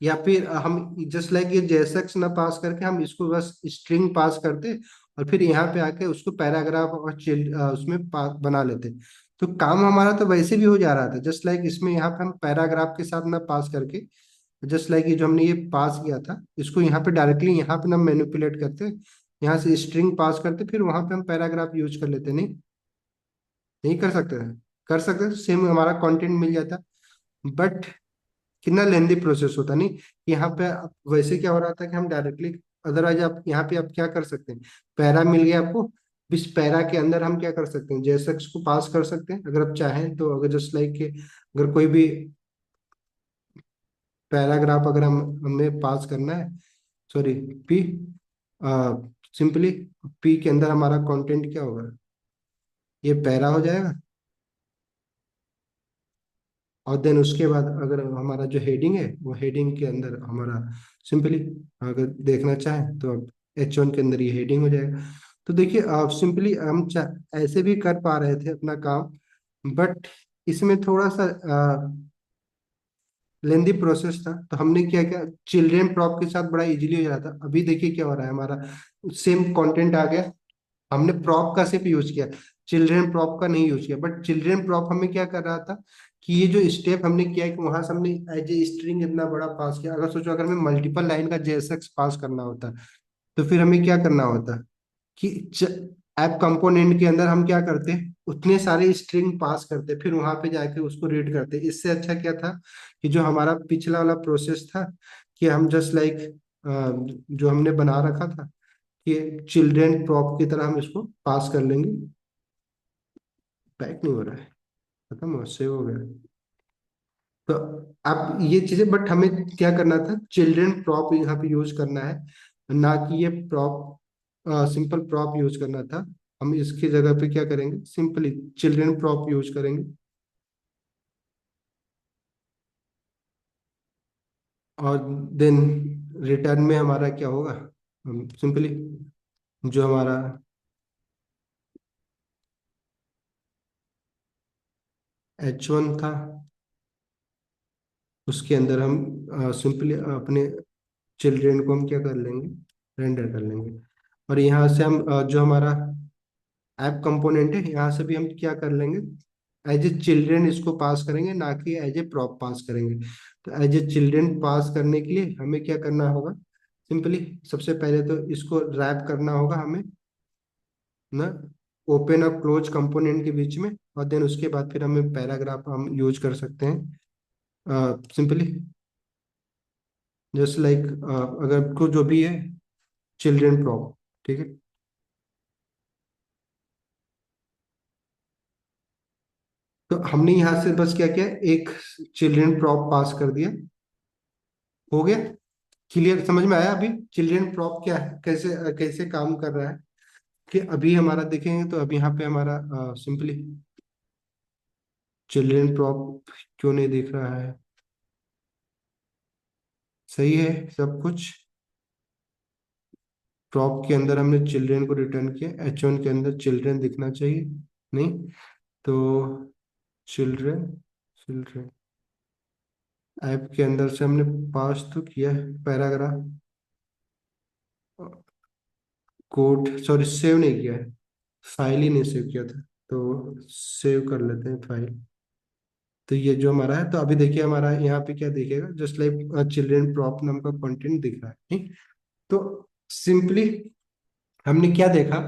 या फिर हम जस्ट लाइक ये जेएसएक्स ना पास करके हम इसको बस स्ट्रिंग पास करते, और फिर यहाँ पे आके उसको पैराग्राफ और उसमें बना लेते, तो काम हमारा तो वैसे भी हो जा रहा था। जस्ट लाइक इसमें यहाँ पे हम पैराग्राफ के साथ ना पास करके, जस्ट लाइक ये जो हमने ये पास किया था इसको यहाँ पे डायरेक्टली यहाँ पे ना मैनिपुलेट करते, यहाँ से स्ट्रिंग पास करते, फिर वहां पे हम पैराग्राफ यूज कर लेते। नहीं, नहीं कर सकते थे? कर सकते थे, सेम हमारा कंटेंट मिल जाता, बट कितना लेंदी प्रोसेस होता, नहीं? यहाँ पे वैसे क्या हो रहा था कि हम डायरेक्टली, अदरवाइज आप यहाँ पे आप क्या कर सकते हैं, पैरा मिल गया आपको, इस पैरा के अंदर हम क्या कर सकते हैं, जेएसएक्स को पास कर सकते हैं अगर आप चाहें तो। अगर जस्ट लाइक अगर कोई भी पैराग्राफ अगर हम हमें पास करना है, सॉरी, पी, सिंपली पी के अंदर हमारा कंटेंट क्या होगा, ये पैरा हो जाएगा, और देन उसके बाद अगर हमारा जो हेडिंग है वो हेडिंग के अंदर हमारा सिंपली, अगर देखना चाहें तो अब H1 के अंदर ये हेडिंग हो जाएगा। तो देखिए आप सिंपली हम ऐसे भी कर पा रहे थे अपना काम, बट इसमें थोड़ा सा लेंदी प्रोसेस था, तो हमने क्या किया, चिल्ड्रेन प्रॉप के साथ बड़ा इजीली हो जाता। अभी देखिए क्या हो रहा है, हमारा सेम कंटेंट आ गया, हमने प्रॉप का सिर्फ यूज किया, चिल्ड्रेन प्रॉप का नहीं यूज किया। बट चिल्ड्रेन प्रॉप हमें क्या कर रहा था कि ये जो स्टेप हमने किया है कि वहां से हमने एज ए स्ट्रिंग इतना बड़ा पास किया, अगर सोचो अगर हमें मल्टीपल लाइन का जेएसएक्स पास करना होता तो फिर हमें क्या करना होता कि ऐप कंपोनेंट के अंदर हम क्या करते, उतने सारे स्ट्रिंग पास करते, फिर वहां पे जाके उसको रीड करते। इससे अच्छा क्या था कि जो हमारा पिछला वाला प्रोसेस था कि हम जस्ट लाइक जो हमने बना रखा था कि चिल्ड्रेन प्रॉप की तरह हम इसको पास कर लेंगे। बैक नहीं हो रहा है, खत्म हो, सेव हो गया। तो आप ये चीजें, बट हमें क्या करना था, चिल्ड्रन प्रॉप यहाँ पे यूज करना है, ना कि ये प्रॉप सिंपल प्रॉप यूज करना था। हम इसकी जगह पे क्या करेंगे, सिंपली चिल्ड्रन प्रॉप यूज करेंगे। और देन रिटर्न में हमारा क्या होगा, हम सिंपली जो हमारा H1 था उसके अंदर हम सिंपली अपने चिल्ड्रन को हम क्या कर लेंगे, रेंडर कर लेंगे। और यहाँ से हम जो हमारा ऐप कंपोनेंट है, यहाँ से भी हम क्या कर लेंगे, एज ए चिल्ड्रन इसको पास करेंगे, ना कि एज ए प्रॉप पास करेंगे। तो एज ए चिल्ड्रन पास करने के लिए हमें क्या करना होगा, सिंपली सबसे पहले तो इसको रैप करना होगा हमें ना, ओपन और क्लोज कंपोनेंट के बीच में। और देन उसके बाद फिर हमें पैराग्राफ हम यूज कर सकते हैं सिंपली, जस्ट लाइक अगर को जो भी है चिल्ड्रन प्रॉप, ठीक है। तो हमने यहाँ से बस क्या किया, एक चिल्ड्रन प्रॉप पास कर दिया, हो गया। क्लियर, समझ में आया अभी चिल्ड्रन प्रॉप क्या है, कैसे कैसे काम कर रहा है। कि अभी हमारा देखेंगे तो अभी यहाँ पे हमारा सिंपली चिल्ड्रन प्रॉप क्यों नहीं दिख रहा है, सही है सब कुछ। प्रॉप के अंदर हमने चिल्ड्रन को रिटर्न किया, H1 के अंदर चिल्ड्रन दिखना चाहिए, नहीं तो चिल्ड्रन, चिल्ड्रन ऐप के अंदर से हमने पास तो किया है पैराग्राफ, कोड सॉरी सेव नहीं किया है, फाइल ही नहीं सेव किया था। तो सेव कर लेते हैं फाइल। तो ये जो हमारा है, तो अभी देखिए हमारा यहाँ पे क्या दिखेगा, जस्ट लाइक चिल्ड्रन प्रॉप नाम का कंटेंट दिख रहा है, ठीक। तो सिंपली हमने क्या देखा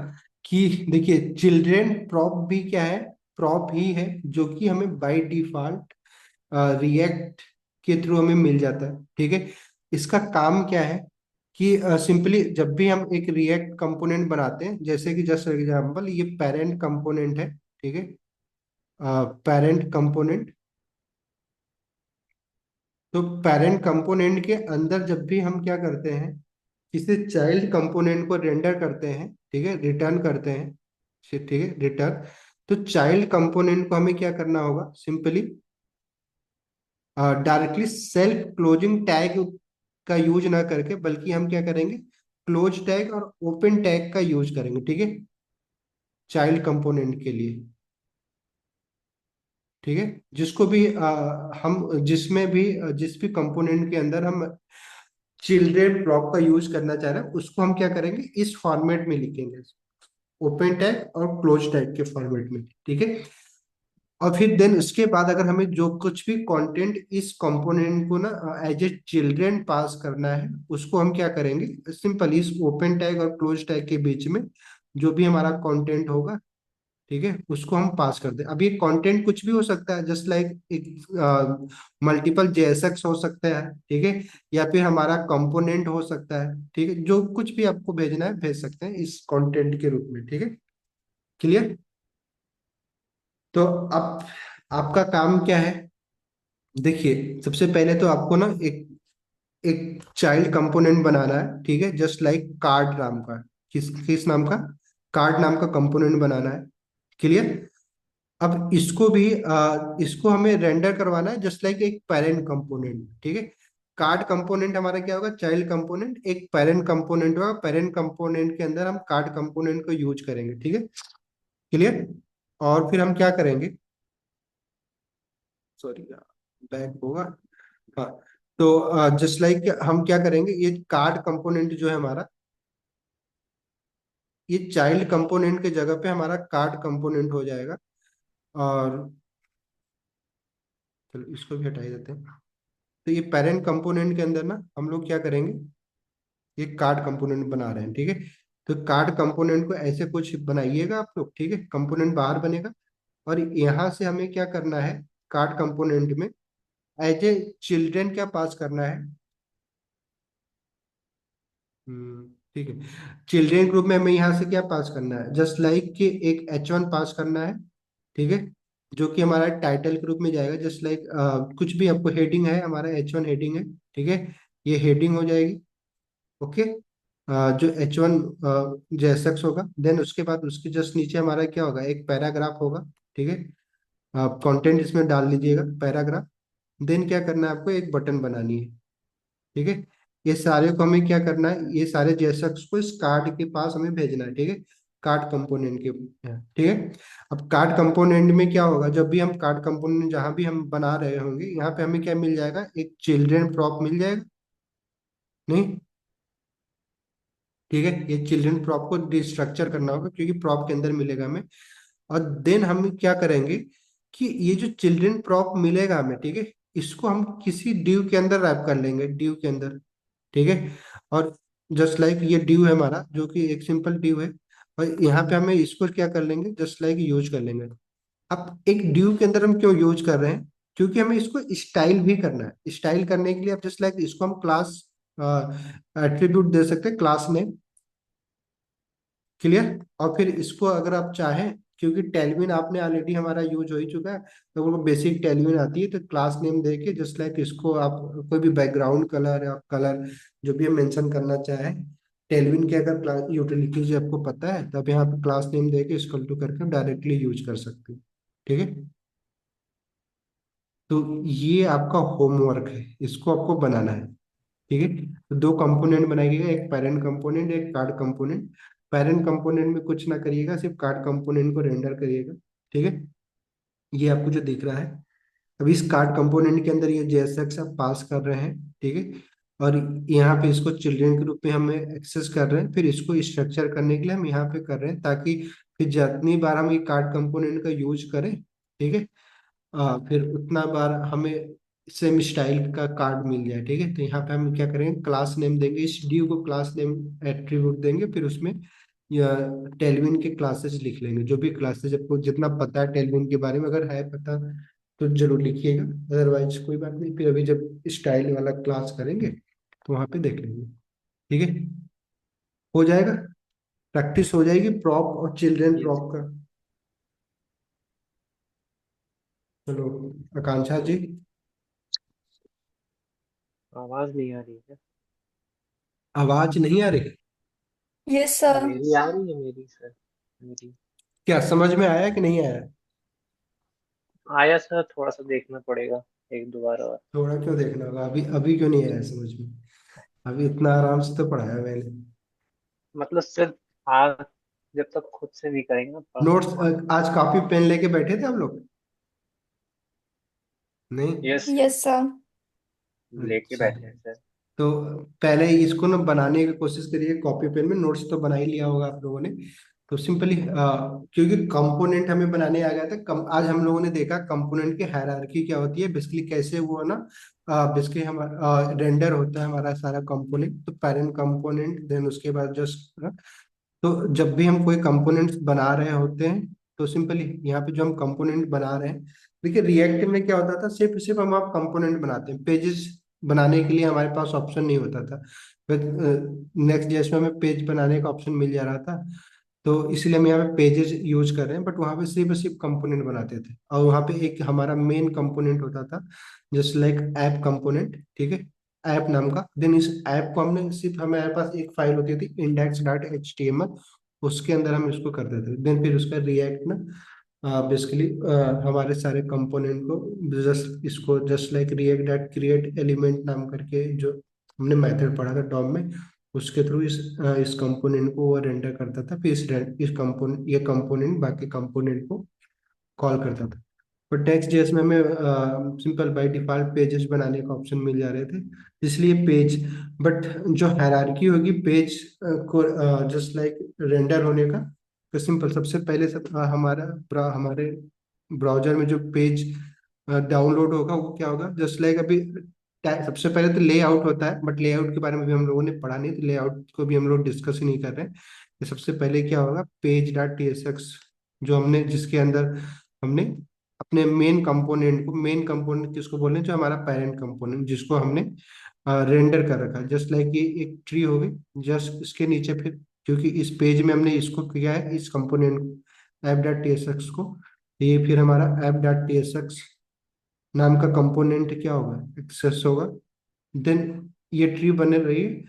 कि देखिए चिल्ड्रन प्रॉप भी क्या है, प्रॉप ही है, जो कि हमें बाय डिफॉल्ट रिएक्ट के थ्रू हमें मिल जाता है, ठीक है। इसका काम क्या है कि सिंपली जब भी हम एक रिएक्ट कंपोनेंट बनाते हैं, जैसे कि जस्ट एग्जांपल ये पेरेंट कंपोनेंट है, ठीक है, पेरेंट कंपोनेंट। तो पेरेंट कंपोनेंट के अंदर जब भी हम क्या करते हैं, किसी चाइल्ड कंपोनेंट को रेंडर करते हैं, ठीक है, रिटर्न करते हैं, ठीक है, रिटर्न। तो चाइल्ड कंपोनेंट को हमें क्या करना होगा, simply directly self closing tag का यूज ना करके, बल्कि हम क्या करेंगे, क्लोज टैग और ओपन टैग का यूज करेंगे, ठीक है, चाइल्ड कंपोनेंट के लिए, ठीक है। जिसको भी हम जिसमें भी जिस भी कंपोनेंट के अंदर हम चिल्ड्रेन ब्लॉक का यूज करना चाह रहे हैं, उसको हम क्या करेंगे, इस फॉर्मेट में लिखेंगे, ओपन टैग और क्लोज टैग के फॉर्मेट में, ठीक है। और फिर देन उसके बाद अगर हमें जो कुछ भी कंटेंट इस कंपोनेंट को ना एज ए चिल्ड्रन पास करना है, उसको हम क्या करेंगे, सिंपल इस ओपन टैग और क्लोज टैग के बीच में जो भी हमारा कंटेंट होगा, ठीक है, उसको हम पास कर दें। अब ये कंटेंट कुछ भी हो सकता है, जस्ट लाइक एक मल्टीपल जेएसएक्स हो सकता है, ठीक है, या फिर हमारा कंपोनेंट हो सकता है, ठीक है, जो कुछ भी आपको भेजना है भेज सकते हैं इस कंटेंट के रूप में, ठीक है। क्लियर। तो अब आपका काम क्या है, देखिए सबसे पहले तो आपको ना एक एक चाइल्ड कंपोनेंट बनाना है, ठीक है, जस्ट लाइक कार्ड नाम का, किस किस नाम का, कार्ड नाम का कंपोनेंट बनाना है। क्लियर। अब इसको भी इसको हमें रेंडर करवाना है, जस्ट लाइक एक पेरेंट कंपोनेंट, ठीक है। कार्ड कंपोनेंट हमारा क्या होगा, चाइल्ड कंपोनेंट, एक पेरेंट कंपोनेंट होगा, पेरेंट कंपोनेंट के अंदर हम कार्ड कंपोनेंट को यूज करेंगे, ठीक है। क्लियर। और फिर हम क्या करेंगे, सॉरी बैक होगा, हाँ। तो जस्ट लाइक हम क्या करेंगे, ये कार्ड कंपोनेंट जो है हमारा, ये चाइल्ड कंपोनेंट के जगह पे हमारा कार्ड कंपोनेंट हो जाएगा। और चलो इसको भी हटा ही देते हैं। तो ये पेरेंट कंपोनेंट के अंदर ना हम लोग क्या करेंगे, ये कार्ड कंपोनेंट बना रहे हैं, ठीक है। तो कार्ड कंपोनेंट को ऐसे कुछ बनाइएगा आप लोग, ठीक है, कंपोनेंट बाहर बनेगा। और यहाँ से हमें क्या करना है, कार्ड कंपोनेंट में एज ए चिल्ड्रन क्या पास करना है, ठीक है, चिल्ड्रन ग्रुप में हमें यहाँ से क्या पास करना है, जस्ट लाइक कि एक H1 पास करना है, ठीक है। जो कि हमारा टाइटल के रूप में जाएगा, जस्ट लाइक कुछ भी आपको हेडिंग है, हमारा H1 हेडिंग है, ठीक है, ये हेडिंग हो जाएगी। ओके, जो H1 JSX होगा, देन उसके बाद उसके जस्ट नीचे हमारा क्या होगा, एक पैराग्राफ होगा, ठीक है। कंटेंट इसमें डाल लीजिएगा पैराग्राफ। देन क्या करना है आपको, एक बटन बनानी है, ठीक है। ये सारे को हमें क्या करना है, ये सारे JSX को इस कार्ड के पास हमें भेजना है, ठीक है, कार्ड कंपोनेंट के, ठीक है। अब कार्ड कंपोनेंट में क्या होगा, जब भी हम कार्ड कंपोनेंट जहां भी हम बना रहे होंगे, यहाँ पे हमें क्या मिल जाएगा, एक चिल्ड्रन प्रॉप मिल जाएगा, नहीं, ठीक है। ये चिल्ड्रन प्रॉप को डिस्ट्रक्चर करना होगा, क्योंकि प्रॉप के अंदर मिलेगा हमें। और देन हम क्या करेंगे कि ये जो चिल्ड्रन प्रॉप मिलेगा हमें, ठीक है, इसको हम किसी डिव के अंदर रैप कर लेंगे, डिव के अंदर, ठीक है। और जस्ट लाइक ये डिव है हमारा, जो कि एक सिंपल डिव है, और यहाँ पे हमें इसको क्या कर लेंगे, जस्ट लाइक यूज कर लेंगे। अब एक डिव के अंदर हम क्यों यूज कर रहे हैं, क्योंकि हमें इसको स्टाइल भी करना है। स्टाइल करने के लिए अब जस्ट लाइक इसको हम क्लास एट्रीब्यूट दे सकते हैं, क्लास नेम, क्लियर। और फिर इसको अगर आप चाहें, क्योंकि टेलविन आपने ऑलरेडी हमारा यूज हो ही चुका है, तो वो बेसिक टेलविन आती है, तो क्लास नेम दे के जस्ट लाइक इसको आप कोई भी बैकग्राउंड कलर या कलर जो भी हम मेंशन करना चाहें, टेलविन के अगर क्लास यूटिलिटीज आपको पता है, तब यहाँ पे क्लास नेम दे के इक्वल टू करके डायरेक्टली यूज कर सकते हैं, ठीक है। तो ये आपका होमवर्क है, इसको आपको बनाना है, ठीक है। तो दो कंपोनेंट बनाइएगा, एक पेरेंट कंपोनेंट, एक कार्ड कंपोनेंट। पेरेंट कंपोनेंट में कुछ ना करिएगा, सिर्फ कार्ड कंपोनेंट को रेंडर करिएगा, ठीक है। ये आपको जो दिख रहा है, अब इस कार्ड कंपोनेंट के अंदर ये JSX आप पास कर रहे हैं, ठीक है। और यहाँ पे इसको चिल्ड्रन के रूप में हमें एक्सेस कर रहे हैं, फिर इसको स्ट्रक्चर करने के लिए हम यहाँ पे कर रहे हैं, ताकि फिर जितनी बार हम ये कार्ड कंपोनेंट का यूज करें, ठीक है, फिर उतना बार हमें सेम स्टाइल का कार्ड मिल जाए, ठीक है। तो यहाँ पे हम क्या करेंगे, क्लास नेम देंगे, इस ड्यू को क्लास नेम एट्रीब्यूट देंगे, फिर उसमें या टेलविन के क्लासेस लिख लेंगे, जो भी क्लासेस आपको जितना पता है टेलविन के बारे में, अगर है पता तो जरूर लिखिएगा, अदरवाइज कोई बात नहीं, फिर अभी जब स्टाइल वाला क्लास करेंगे तो वहाँ पे देख लेंगे, ठीक है। हो जाएगा, प्रैक्टिस हो जाएगी प्रॉप और चिल्ड्रन जी जी। प्रॉप का। चलो, आकांक्षा जी। आवाज नहीं आ रही है। आवाज नहीं आ रही? Yes sir. मेरी आ रही है, मेरी सर, मेरी। क्या समझ में आया कि नहीं आया? आया सर, थोड़ा सा देखना पड़ेगा एक दो बार और। थोड़ा क्यों देखना होगा, अभी अभी क्यों नहीं आया समझ में? अभी इतना आराम से तो पढ़ाया मैंने। मतलब सिर्फ आज, जब तक खुद से नहीं करेंगे ना नोट्स प्रॉपर। आज कॉपी पेन लेके बैठे थे आप लोग? नहीं? Yes, yes sir. लेके अच्छा, बैठे हैं सर। तो पहले इसको ना बनाने की कोशिश करिए, कॉपी पेन में नोट्स तो बना ही लिया होगा आप लोगों ने। तो सिंपली क्योंकि कंपोनेंट हमें बनाने आ गया था, आज हम लोगों ने देखा कंपोनेंट की हायरार्की क्या होती है, बेसिकली कैसे वो है ना, बेसिकली हमारा रेंडर होता है हमारा सारा कंपोनेंट, तो पेरेंट कंपोनेंट, देन उसके बाद जस्ट, तो जब भी हम कोई कंपोनेंट्स बना रहे होते हैं, तो सिंपली यहाँ पे जो हम कंपोनेंट बना रहे हैं, देखिए रिएक्ट में क्या होता था, सिर्फ सिर्फ हम आप कंपोनेंट बनाते हैं, पेजेस बनाने के लिए हमारे पास ऑप्शन नहीं होता था। नेक्स्ट जेएस में हमें पेज बनाने का ऑप्शन मिल जा रहा था, तो इसलिए हम यहाँ पे पेजेस यूज कर रहे हैं, बट वहाँ पे सिर्फ सिर्फ कंपोनेंट बनाते थे, और वहाँ पे एक हमारा मेन कंपोनेंट होता था, जस्ट लाइक ऐप कंपोनेंट, ठीक है, ऐप नाम का। देन इस ऐप को हमने सिर्फ, हमारे पास एक फाइल होती थी index.html, उसके अंदर हम इसको कर देते थे। देन फिर उसका रिएक्ट ना बेसिकली हमारे सारे कंपोनेंट को जस्ट इसको just like react dot create element नाम करके जो हमने मेथड पढ़ा था डॉम में, उसके थ्रू इस कंपोनेंट को वो रेंडर करता था, फिर इस कंपोनेंट, ये कंपोनेंट बाकी कंपोनेंट को कॉल करता था। पर टेक्स्ट जेएस में हमें सिंपल बाय डिफॉल्ट पेजेस बनाने का ऑप्शन मिल जा रहे थे, इसलिए पेज, बट जो हायरार्की होगी पेज को जस्ट लाइक रेंडर होने का, तो सिंपल सबसे पहले हमारे ब्राउजर में जो पेज डाउनलोड होगा वो क्या होगा, जस्ट लाइक अभी सबसे पहले तो लेआउट होता है, बट लेआउट के बारे में भी हम लोगों ने पढ़ा नहीं, तो लेआउट को भी हम लोग डिस्कस ही नहीं कर रहे हैं। तो सबसे पहले क्या होगा, पेज डॉट टीएसएक्स, जो हमने जिसके अंदर हमने अपने मेन कंपोनेंट किसको बोल रहे हैं, जो हमारा पेरेंट कंपोनेंट जिसको हमने रेंडर कर रखा है, जस्ट लाइक ये एक ट्री हो गई, जस्ट इसके नीचे फिर, क्योंकि इस पेज में हमने इसको किया है, इस कंपोनेंट ऐप डॉट टीएसएक्स को, ये फिर हमारा app.tsx नाम का कंपोनेंट क्या होगा, एक्सेस होगा। देन ये ट्री बने रही है।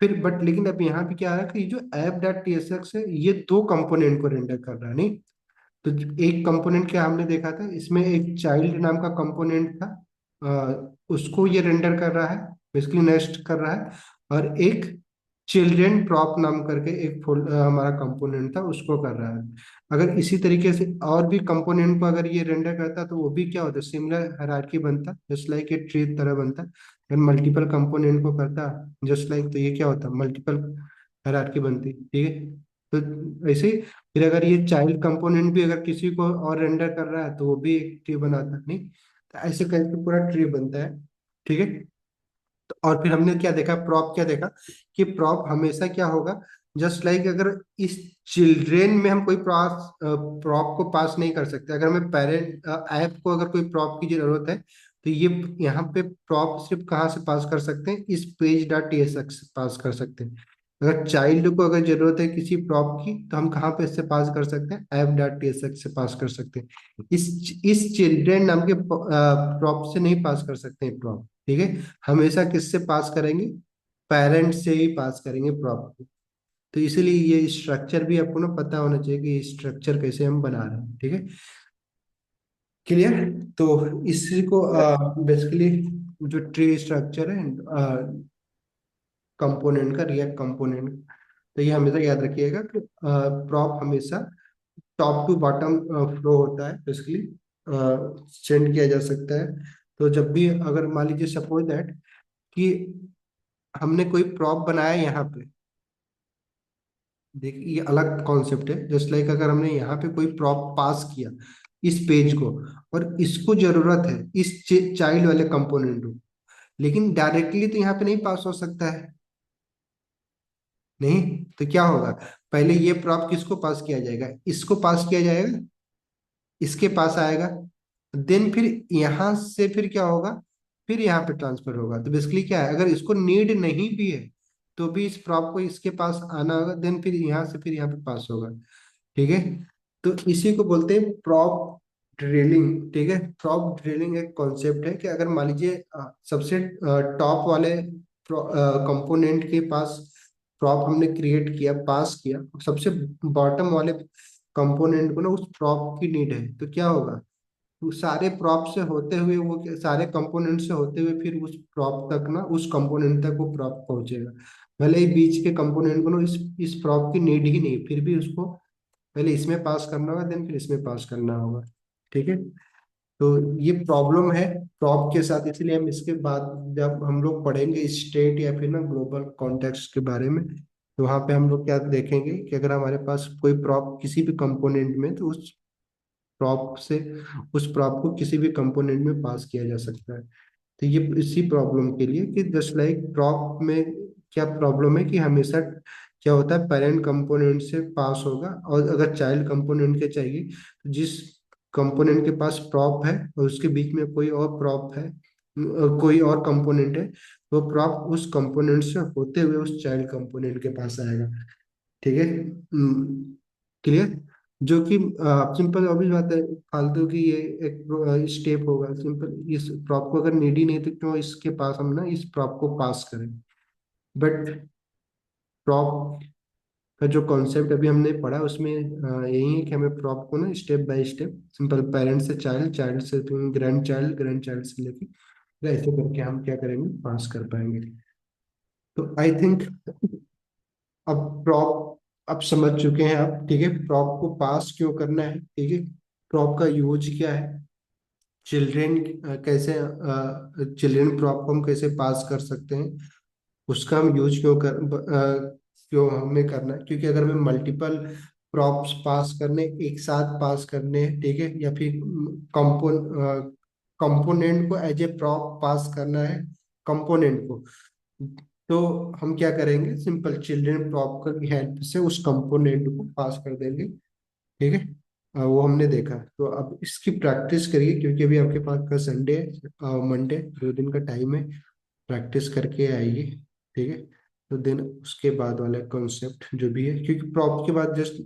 फिर बट लेकिन अब यहाँ पे क्या है कि जो app.tsx है ये दो कंपोनेंट को रेंडर कर रहा है, नहीं। तो एक कंपोनेंट क्या हमने देखा था, इसमें एक चाइल्ड नाम का कंपोनेंट था, उसको ये रेंडर कर रहा है, बेसिकली नेक्स्ट कर रहा है। और एक चिल्ड्रेन प्रॉप नाम करके एक हमारा कंपोनेंट था, उसको कर रहा है। अगर इसी तरीके से और भी कंपोनेंट को अगर ये रेंडर करता तो वो भी क्या होता, सिमिलर हायरार्की बनता, जस्ट लाइक ये ट्री तरह बनता। अगर मल्टीपल कंपोनेंट को करता जस्ट लाइक, तो ये क्या होता, मल्टीपल हायरार्की बनती, ठीक है। तो ऐसे ही फिर अगर ये चाइल्ड कंपोनेंट भी अगर किसी को और रेंडर कर रहा है तो वो भी एक ट्री बनाता, नहीं। तो ऐसे करके पूरा ट्री बनता है, ठीक है। तो और फिर हमने क्या देखा, प्रॉप क्या देखा, कि प्रॉप हमेशा क्या होगा, जस्ट लाइक अगर इस चिल्ड्रेन में हम कोई प्रॉप को पास नहीं कर सकते, अगर हमें पेरेंट ऐप को अगर कोई प्रॉप की जरूरत है तो ये यहाँ पे प्रॉप सिर्फ कहाँ से पास कर सकते हैं, इस पेज.tsx से पास कर सकते हैं। अगर चाइल्ड को अगर जरूरत है किसी प्रॉप की तो हम कहाँ पे इससे पास कर सकते हैं, ऐप.tsx से पास कर सकते हैं। इस चिल्ड्रेन नाम के प्रॉप से नहीं पास कर सकते हैं प्रॉप, ठीक है। हमेशा किससे पास करेंगे, पेरेंट से ही पास करेंगे प्रॉप को। तो इसीलिए ये स्ट्रक्चर भी आपको ना पता होना चाहिए कि स्ट्रक्चर कैसे हम बना रहे हैं, ठीक है। क्लियर। तो इसी को बेसिकली जो ट्री स्ट्रक्चर है कंपोनेंट का, रिएक्ट कंपोनेंट, तो ये हमेशा याद रखिएगा कि प्रॉप हमेशा टॉप टू बॉटम फ्लो होता है, बेसिकली सेंड किया जा सकता है। तो जब भी अगर मान लीजिए सपोज दैट कि हमने कोई प्रॉप बनाया यहाँ पे, देखिए ये अलग कॉन्सेप्ट है। जस्ट लाइक अगर हमने यहाँ पे कोई प्रॉप पास किया इस पेज को, और इसको जरूरत है इस चाइल्ड वाले कंपोनेंट को, लेकिन डायरेक्टली तो यहाँ पे नहीं पास हो सकता है, नहीं। तो क्या होगा, पहले ये प्रॉप किसको पास किया जाएगा, इसको पास किया जाएगा, इसके पास आएगा। देन फिर यहाँ से फिर क्या होगा, फिर यहाँ पे ट्रांसफर होगा। तो बेसिकली क्या है, अगर इसको नीड नहीं भी है तो भी इस प्रॉप को इसके पास आना होगा, देन फिर यहाँ से फिर यहाँ पे पास होगा, ठीक है। तो इसी को बोलते हैं प्रॉप ड्रिलिंग, ठीक है। प्रॉप ड्रिलिंग एक कॉन्सेप्ट है कि अगर मान लीजिए सबसे टॉप वाले कंपोनेंट के पास प्रॉप हमने क्रिएट किया, पास किया, सबसे बॉटम वाले कंपोनेंट को ना उस प्रॉप की नीड है, तो क्या होगा, वो सारे प्रॉप से होते हुए, सारे कंपोनेंट से होते हुए फिर उस प्रॉप तक ना, उस कंपोनेंट तक वो प्रॉप पहुंचेगा। भले ही बीच के कंपोनेंट को ना इस प्रॉप की नीड ही नहीं, फिर भी उसको पहले इसमें पास करना होगा, देन फिर इसमें पास करना होगा, ठीक है। तो ये प्रॉब्लम है प्रॉप के साथ, इसलिए हम इसके बाद जब हम लोग पढ़ेंगे स्टेट या फिर ना ग्लोबल कॉन्टेक्स्ट के बारे में, तो वहाँ पे हम लोग क्या देखेंगे कि अगर हमारे पास कोई प्रॉप किसी भी कंपोनेंट में, तो प्रॉप से उस प्रॉप को किसी भी कंपोनेंट में पास किया जा सकता है। तो ये इसी प्रॉब्लम के लिए कि जस्ट लाइक प्रॉप में क्या प्रॉब्लम है कि हमेशा क्या होता है, पेरेंट कंपोनेंट से पास होगा, और अगर चाइल्ड कंपोनेंट के चाहिए तो जिस कंपोनेंट के पास प्रॉप है और उसके बीच में कोई और प्रॉप है, कोई और कंपोनेंट है, वो प्रॉप उस कंपोनेंट से होते हुए उस चाइल्ड कंपोनेंट के पास आएगा, ठीक है। क्लियर। जो कि सिंपल ऑब्वियस बात है, फालतू की ये एक स्टेप होगा सिंपल, इस प्रॉप को अगर नीड ही नहीं तो क्यों इसके पास हम ना इस प्रॉप को पास करें। बट प्रॉप का जो कॉन्सेप्ट अभी हमने पढ़ा उसमें यही है कि हमें प्रॉप को ना step by step, simple parent से चाइल्ड, चाइल्ड से ग्रैंड चाइल्ड, ग्रैंड चाइल्ड से लेके ऐसे करके हम क्या करेंगे, पास कर पाएंगे। तो आई थिंक अब प्रॉप अब समझ चुके हैं आप, ठीक है, प्रॉप को पास क्यों करना है, ठीक है, प्रॉप का यूज क्या है, चिल्ड्रेन कैसे, चिल्ड्रेन प्रॉप को हम कैसे पास कर सकते हैं, उसका हम यूज क्यों हमें करना है, क्योंकि अगर हमें मल्टीपल प्रॉप्स पास करने, एक साथ पास करने हैं, ठीक है, या फिर कंपोनेंट को एज ए प्रॉप पास करना है कंपोनेंट को, तो हम क्या करेंगे, सिंपल चिल्ड्रेन प्रॉप की हेल्प से उस कंपोनेंट को पास कर देंगे, ठीक है। वो हमने देखा। तो अब इसकी प्रैक्टिस करिए, क्योंकि अभी आपके पास का संडे है, मंडे, 2 दिन का टाइम है, प्रैक्टिस करके आइए, ठीक है। तो देन उसके बाद वाला कॉन्सेप्ट जो भी है, क्योंकि प्रॉप के बाद जस्ट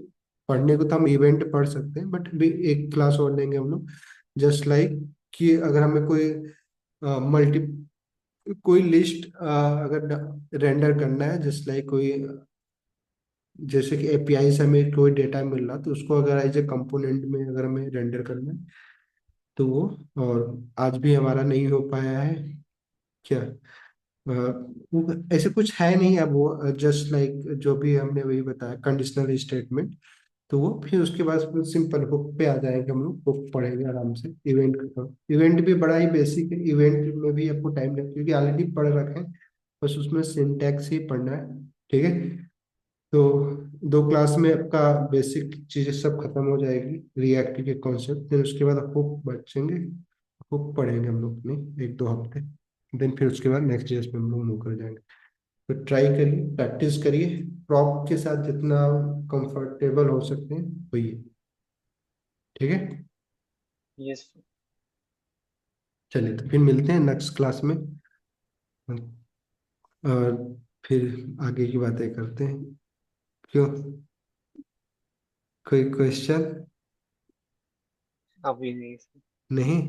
पढ़ने को तो हम इवेंट पढ़ सकते हैं, बट भी एक क्लास और लेंगे हम लोग, जस्ट लाइक कि अगर हमें कोई मल्टी कोई लिस्ट अगर रेंडर करना है, जस्ट लाइक कोई, जैसे कि एपीआई से हमें कोई डेटा मिल रहा तो उसको अगर एज ए कंपोनेंट में अगर हमें रेंडर करना है तो वो, और आज भी हमारा नहीं हो पाया है क्या, वो ऐसे कुछ है नहीं। अब वो जस्ट लाइक जो भी हमने वही बताया कंडीशनल स्टेटमेंट, तो वो फिर उसके बाद सिंपल हुक पे आ जाएंगे हम लोग, हुक पढ़ेंगे आराम से। इवेंट का इवेंट भी बड़ा ही बेसिक है, इवेंट में भी आपको टाइम लगेगा क्योंकि ऑलरेडी पढ़ रखे हैं, बस उसमें सिंटैक्स ही पढ़ना है। ठीक है, तो 2 क्लास में आपका बेसिक चीजें सब खत्म हो जाएगी, रिएक्ट के कॉन्सेप्ट, फिर उसके बाद हुक बचेंगे, हुक पढ़ेंगे हम लोग नहीं 1-2 हफ्ते, देन फिर उसके बाद नेक्स्ट जेएस में हम लोग मूव कर जाएंगे। तो ट्राई करिए, प्रैक्टिस करिए, प्रॉप के साथ जितना कंफर्टेबल हो सकते हैं होइए। ठीक है, यस। चलिए तो फिर मिलते हैं नेक्स्ट क्लास में, और फिर आगे की बातें करते हैं। क्यों, कोई क्वेश्चन? अभी नहीं sir, नहीं,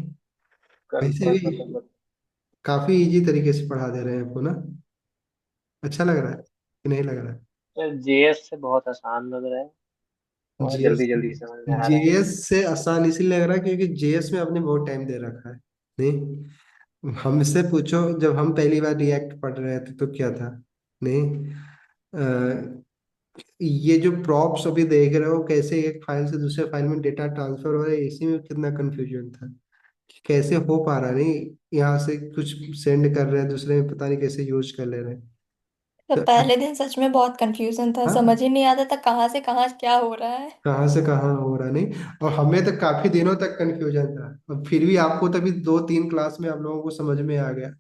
कल वैसे भी परसों तक बता। काफी इजी तरीके से पढ़ा दे रहे हैं आपको ना, अच्छा लग रहा है कि नहीं लग रहा है? सर जेएस से बहुत आसान लग रहा है, बहुत जीएस, जल्दी जल्दी समझ में आ रहा है। जीएस से आसान इसीलिए लग रहा है क्योंकि जीएस में आपने बहुत टाइम दे रखा है। नहीं, हमसे पूछो जब हम पहली बार रिएक्ट पढ़ रहे थे तो क्या था। नहीं, ये जो प्रॉप्स अभी देख रहे हो कैसे एक फाइल से दूसरे फाइल में डेटा ट्रांसफर हो रहा है, इसी में कितना कंफ्यूजन था कि कैसे हो पा रहा नहीं, यहाँ से कुछ सेंड कर रहे हैं दूसरे में, पता नहीं कैसे यूज कर ले रहे हैं। तो तो पहले दिन सच में बहुत कंफ्यूजन था, हाँ, समझ ही नहीं आता था कहाँ से कहाँ क्या हो रहा है। कहाँ से कहाँ हो रहा नहीं, और हमें तो काफी दिनों तक कंफ्यूजन था, और फिर भी आपको तभी 2-3 क्लास में आप लोगों को समझ में आ गया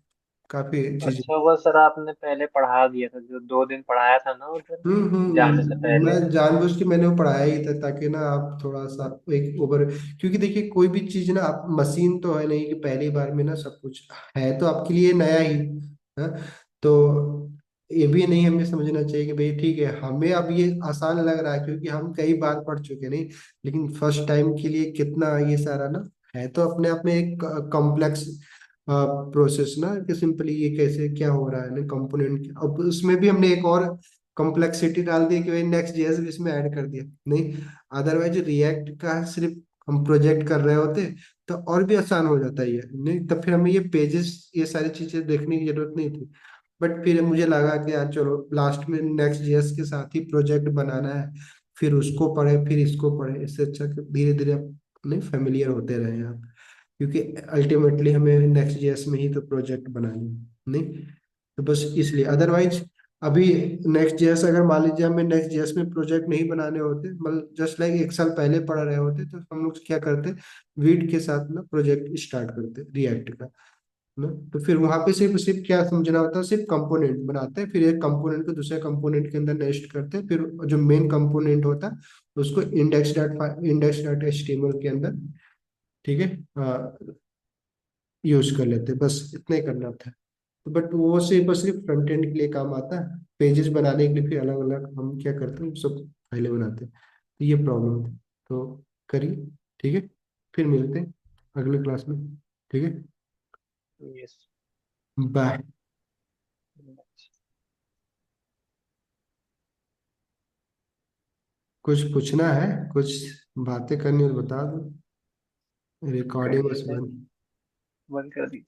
काफी चीजें। अच्छा हुआ सर आपने पहले पढ़ा दिया था, जो 2 दिन पढ़ाया था ना उधर जाने से मैं पहले। जानबूझ के मैंने वो पढ़ाया ही था ताकि ना आप थोड़ा सा एक ओवर, क्योंकि देखिए कोई भी चीज ना, आप मशीन तो है नहीं कि पहली बार में ना सब कुछ है, तो आपके लिए नया ही है। तो ये भी नहीं हमें समझना चाहिए कि भाई ठीक है हमें अब ये आसान लग रहा है क्योंकि हम कई बार पढ़ चुके नहीं, लेकिन फर्स्ट टाइम के लिए कितना ये सारा ना है, तो अपने आप में एक कॉम्प्लेक्स प्रोसेस ना, कि सिंपली ये कैसे क्या हो रहा है ना कंपोनेंट, अब उसमें भी हमने एक और कॉम्प्लेक्सिटी डाल दी कि भाई नेक्स्ट जेएस भी इसमें ऐड कर दिया नहीं, अदरवाइज रिएक्ट का सिर्फ हम प्रोजेक्ट कर रहे होते तो और भी आसान हो जाता है ये नहीं, तब फिर हमें ये पेजेस ये सारी चीजें देखने की जरूरत नहीं थी। बट फिर मुझे लगा कि यार चलो लास्ट में नेक्स्ट जेएस के साथ ही प्रोजेक्ट बनाना है, फिर उसको पढ़े फिर इसको पढ़े, इससे अच्छा कि धीरे धीरे अपने फेमिलियर होते रहे आप, क्योंकि अल्टीमेटली हमें नेक्स्ट जेएस में ही तो प्रोजेक्ट बनानी है नहीं, तो बस इसलिए। अदरवाइज अभी नेक्स्ट जेएस अगर मान लीजिए हमें नेक्स्ट जेएस में प्रोजेक्ट नहीं बनाने होते, मतलब जस्ट लाइक 1 साल पहले पढ़ रहे होते, तो हम लोग क्या करते, वीट के साथ ना प्रोजेक्ट स्टार्ट करते रिएक्ट का ना, तो फिर वहां पे सिर्फ सिर्फ क्या समझना होता है, सिर्फ कंपोनेंट बनाते हैं, फिर एक कंपोनेंट को दूसरे कंपोनेंट के अंदर नेस्ट करते हैं, फिर जो मेन कंपोनेंट होता है उसको इंडेक्स डॉट एचटीएमएल के अंदर, ठीक है, यूज कर लेते हैं, बस इतना ही करना था। तो बट वो सिर्फ और सिर्फ फ्रंट एंड के लिए काम आता है, पेजेस बनाने के लिए फिर अलग अलग हम क्या करते हैं सब फाइलें बनाते हैं, तो ये प्रॉब्लम थी। तो करिए, ठीक है, फिर मिलते हैं अगले क्लास में। ठीक है, यस। बाय। कुछ पूछना है, कुछ बातें करनी हो तो बता दो, कर रिकॉर्डिंग बस देते हैं, बंद। बंद कर दी।